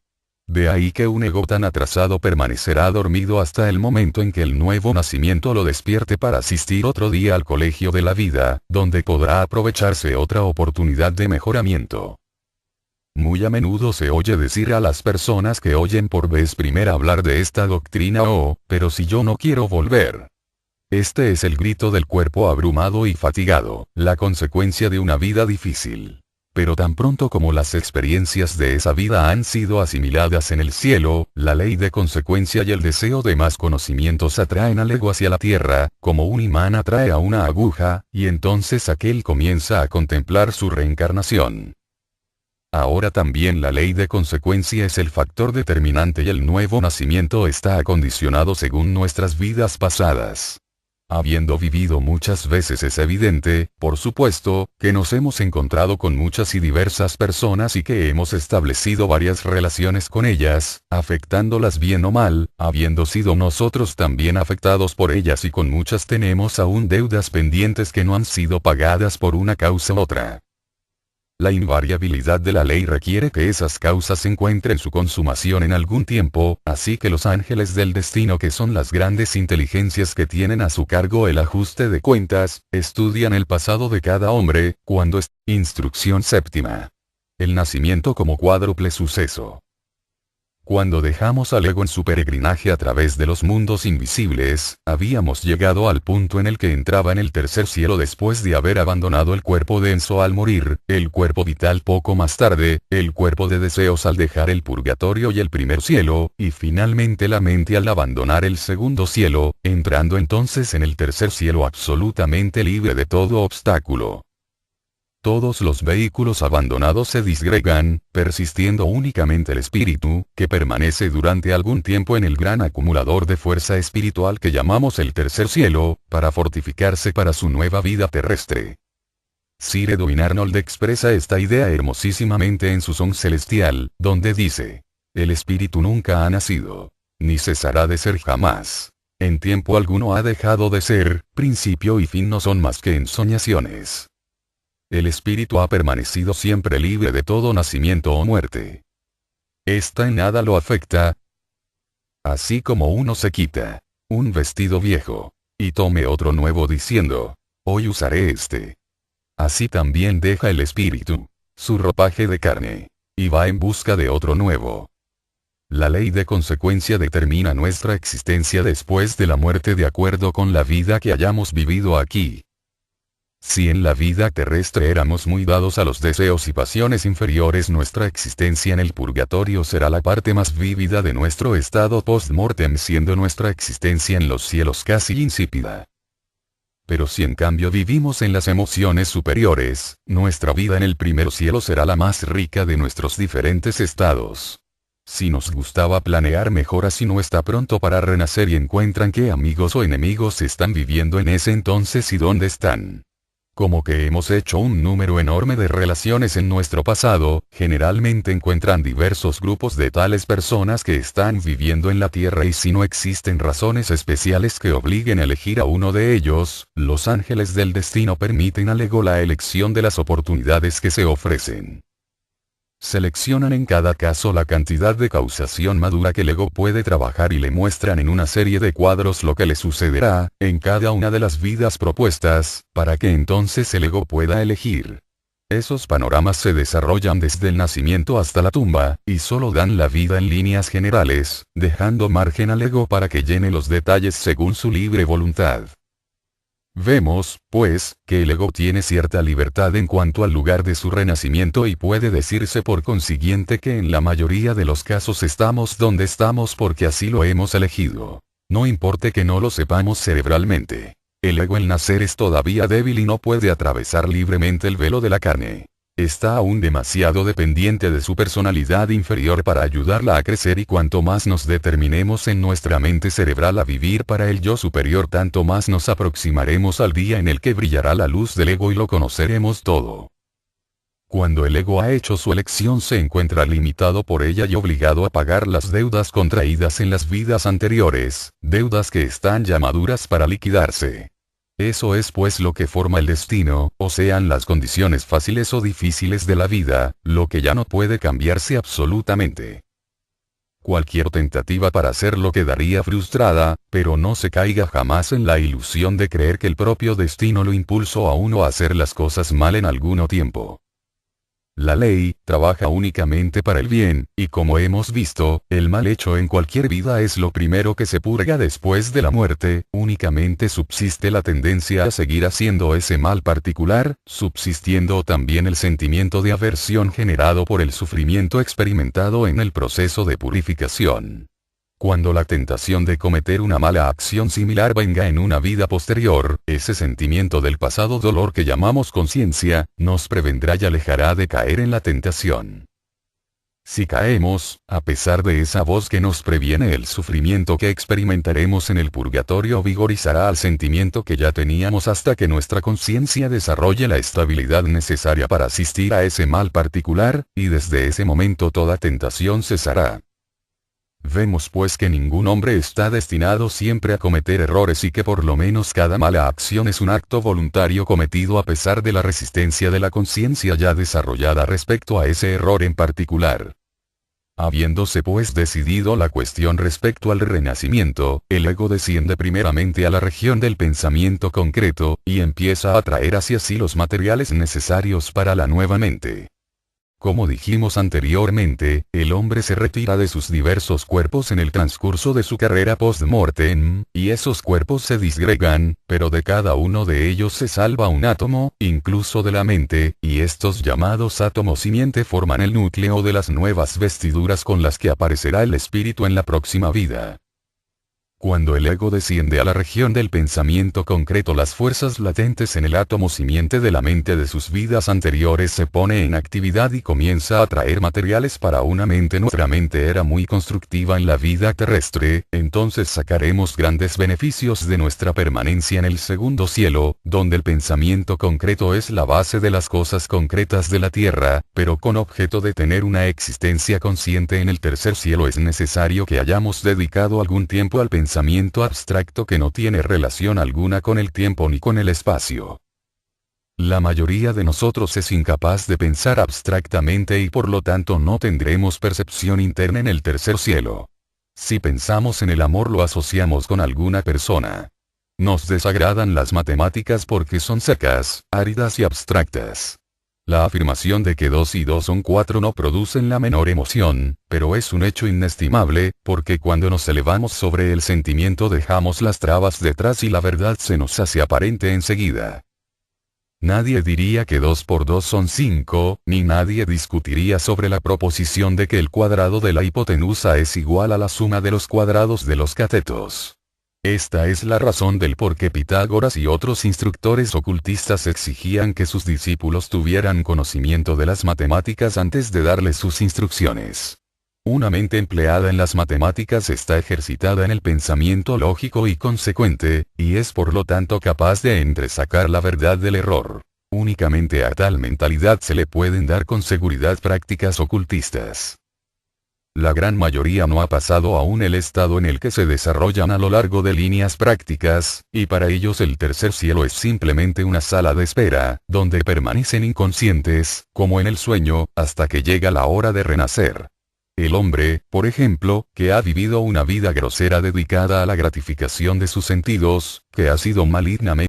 De ahí que un ego tan atrasado permanecerá dormido hasta el momento en que el nuevo nacimiento lo despierte para asistir otro día al colegio de la vida, donde podrá aprovecharse otra oportunidad de mejoramiento. Muy a menudo se oye decir a las personas que oyen por vez primera hablar de esta doctrina pero si yo no quiero volver. Este es el grito del cuerpo abrumado y fatigado, la consecuencia de una vida difícil. Pero tan pronto como las experiencias de esa vida han sido asimiladas en el cielo, la ley de consecuencia y el deseo de más conocimientos atraen al ego hacia la tierra, como un imán atrae a una aguja, y entonces aquel comienza a contemplar su reencarnación. Ahora también la ley de consecuencia es el factor determinante y el nuevo nacimiento está acondicionado según nuestras vidas pasadas. Habiendo vivido muchas veces es evidente, por supuesto, que nos hemos encontrado con muchas y diversas personas y que hemos establecido varias relaciones con ellas, afectándolas bien o mal, habiendo sido nosotros también afectados por ellas y con muchas tenemos aún deudas pendientes que no han sido pagadas por una causa u otra. La invariabilidad de la ley requiere que esas causas encuentren su consumación en algún tiempo, así que los ángeles del destino, que son las grandes inteligencias que tienen a su cargo el ajuste de cuentas, estudian el pasado de cada hombre, cuando es instrucción séptima. El nacimiento como cuádruple suceso. Cuando dejamos al ego en su peregrinaje a través de los mundos invisibles, habíamos llegado al punto en el que entraba en el tercer cielo después de haber abandonado el cuerpo denso al morir, el cuerpo vital poco más tarde, el cuerpo de deseos al dejar el purgatorio y el primer cielo, y finalmente la mente al abandonar el segundo cielo, entrando entonces en el tercer cielo absolutamente libre de todo obstáculo. Todos los vehículos abandonados se disgregan, persistiendo únicamente el espíritu, que permanece durante algún tiempo en el gran acumulador de fuerza espiritual que llamamos el tercer cielo, para fortificarse para su nueva vida terrestre. Sir Edwin Arnold expresa esta idea hermosísimamente en su son celestial, donde dice: el espíritu nunca ha nacido, ni cesará de ser jamás. En tiempo alguno ha dejado de ser, principio y fin no son más que ensoñaciones. El espíritu ha permanecido siempre libre de todo nacimiento o muerte. Esta en nada lo afecta. Así como uno se quita un vestido viejo, y tome otro nuevo diciendo: hoy usaré este. Así también deja el espíritu su ropaje de carne, y va en busca de otro nuevo. La ley de consecuencia determina nuestra existencia después de la muerte de acuerdo con la vida que hayamos vivido aquí. Si en la vida terrestre éramos muy dados a los deseos y pasiones inferiores, nuestra existencia en el purgatorio será la parte más vívida de nuestro estado post-mortem, siendo nuestra existencia en los cielos casi insípida. Pero si en cambio vivimos en las emociones superiores, nuestra vida en el primer cielo será la más rica de nuestros diferentes estados. Si nos gustaba planear mejor, así no está pronto para renacer y encuentran qué amigos o enemigos están viviendo en ese entonces y dónde están. Como que hemos hecho un número enorme de relaciones en nuestro pasado, generalmente encuentran diversos grupos de tales personas que están viviendo en la Tierra, y si no existen razones especiales que obliguen a elegir a uno de ellos, los ángeles del destino permiten al ego la elección de las oportunidades que se ofrecen. Seleccionan en cada caso la cantidad de causación madura que el ego puede trabajar y le muestran en una serie de cuadros lo que le sucederá, en cada una de las vidas propuestas, para que entonces el ego pueda elegir. Esos panoramas se desarrollan desde el nacimiento hasta la tumba, y solo dan la vida en líneas generales, dejando margen al ego para que llene los detalles según su libre voluntad. Vemos, pues, que el ego tiene cierta libertad en cuanto al lugar de su renacimiento, y puede decirse por consiguiente que en la mayoría de los casos estamos donde estamos porque así lo hemos elegido. No importe que no lo sepamos cerebralmente. El ego al nacer es todavía débil y no puede atravesar libremente el velo de la carne. Está aún demasiado dependiente de su personalidad inferior para ayudarla a crecer, y cuanto más nos determinemos en nuestra mente cerebral a vivir para el yo superior, tanto más nos aproximaremos al día en el que brillará la luz del ego y lo conoceremos todo. Cuando el ego ha hecho su elección, se encuentra limitado por ella y obligado a pagar las deudas contraídas en las vidas anteriores, deudas que están ya maduras para liquidarse. Eso es pues lo que forma el destino, o sean las condiciones fáciles o difíciles de la vida, lo que ya no puede cambiarse absolutamente. Cualquier tentativa para hacerlo quedaría frustrada, pero no se caiga jamás en la ilusión de creer que el propio destino lo impulsó a uno a hacer las cosas mal en algún tiempo. La ley trabaja únicamente para el bien, y como hemos visto, el mal hecho en cualquier vida es lo primero que se purga después de la muerte. Únicamente subsiste la tendencia a seguir haciendo ese mal particular, subsistiendo también el sentimiento de aversión generado por el sufrimiento experimentado en el proceso de purificación. Cuando la tentación de cometer una mala acción similar venga en una vida posterior, ese sentimiento del pasado dolor que llamamos conciencia, nos prevendrá y alejará de caer en la tentación. Si caemos, a pesar de esa voz que nos previene, el sufrimiento que experimentaremos en el purgatorio vigorizará al sentimiento que ya teníamos hasta que nuestra conciencia desarrolle la estabilidad necesaria para asistir a ese mal particular, y desde ese momento toda tentación cesará. Vemos pues que ningún hombre está destinado siempre a cometer errores y que por lo menos cada mala acción es un acto voluntario cometido a pesar de la resistencia de la conciencia ya desarrollada respecto a ese error en particular. Habiéndose pues decidido la cuestión respecto al renacimiento, el ego desciende primeramente a la región del pensamiento concreto, y empieza a atraer hacia sí los materiales necesarios para la nueva mente. Como dijimos anteriormente, el hombre se retira de sus diversos cuerpos en el transcurso de su carrera post-mortem, y esos cuerpos se disgregan, pero de cada uno de ellos se salva un átomo, incluso de la mente, y estos llamados átomos simiente forman el núcleo de las nuevas vestiduras con las que aparecerá el espíritu en la próxima vida. Cuando el ego desciende a la región del pensamiento concreto, las fuerzas latentes en el átomo simiente de la mente de sus vidas anteriores se pone en actividad y comienza a traer materiales para una mente. Nuestra mente era muy constructiva en la vida terrestre, entonces sacaremos grandes beneficios de nuestra permanencia en el segundo cielo, donde el pensamiento concreto es la base de las cosas concretas de la tierra, pero con objeto de tener una existencia consciente en el tercer cielo es necesario que hayamos dedicado algún tiempo al pensamiento abstracto que no tiene relación alguna con el tiempo ni con el espacio. La mayoría de nosotros es incapaz de pensar abstractamente y por lo tanto no tendremos percepción interna en el tercer cielo. Si pensamos en el amor lo asociamos con alguna persona. Nos desagradan las matemáticas porque son secas, áridas y abstractas. La afirmación de que 2 y 2 son 4 no producen la menor emoción, pero es un hecho inestimable, porque cuando nos elevamos sobre el sentimiento dejamos las trabas detrás y la verdad se nos hace aparente enseguida. Nadie diría que 2 por 2 son 5, ni nadie discutiría sobre la proposición de que el cuadrado de la hipotenusa es igual a la suma de los cuadrados de los catetos. Esta es la razón del por qué Pitágoras y otros instructores ocultistas exigían que sus discípulos tuvieran conocimiento de las matemáticas antes de darles sus instrucciones. Una mente empleada en las matemáticas está ejercitada en el pensamiento lógico y consecuente, y es por lo tanto capaz de entresacar la verdad del error. Únicamente a tal mentalidad se le pueden dar con seguridad prácticas ocultistas. La gran mayoría no ha pasado aún el estado en el que se desarrollan a lo largo de líneas prácticas, y para ellos el tercer cielo es simplemente una sala de espera, donde permanecen inconscientes, como en el sueño, hasta que llega la hora de renacer. El hombre, por ejemplo, que ha vivido una vida grosera dedicada a la gratificación de sus sentidos, que ha sido malignamente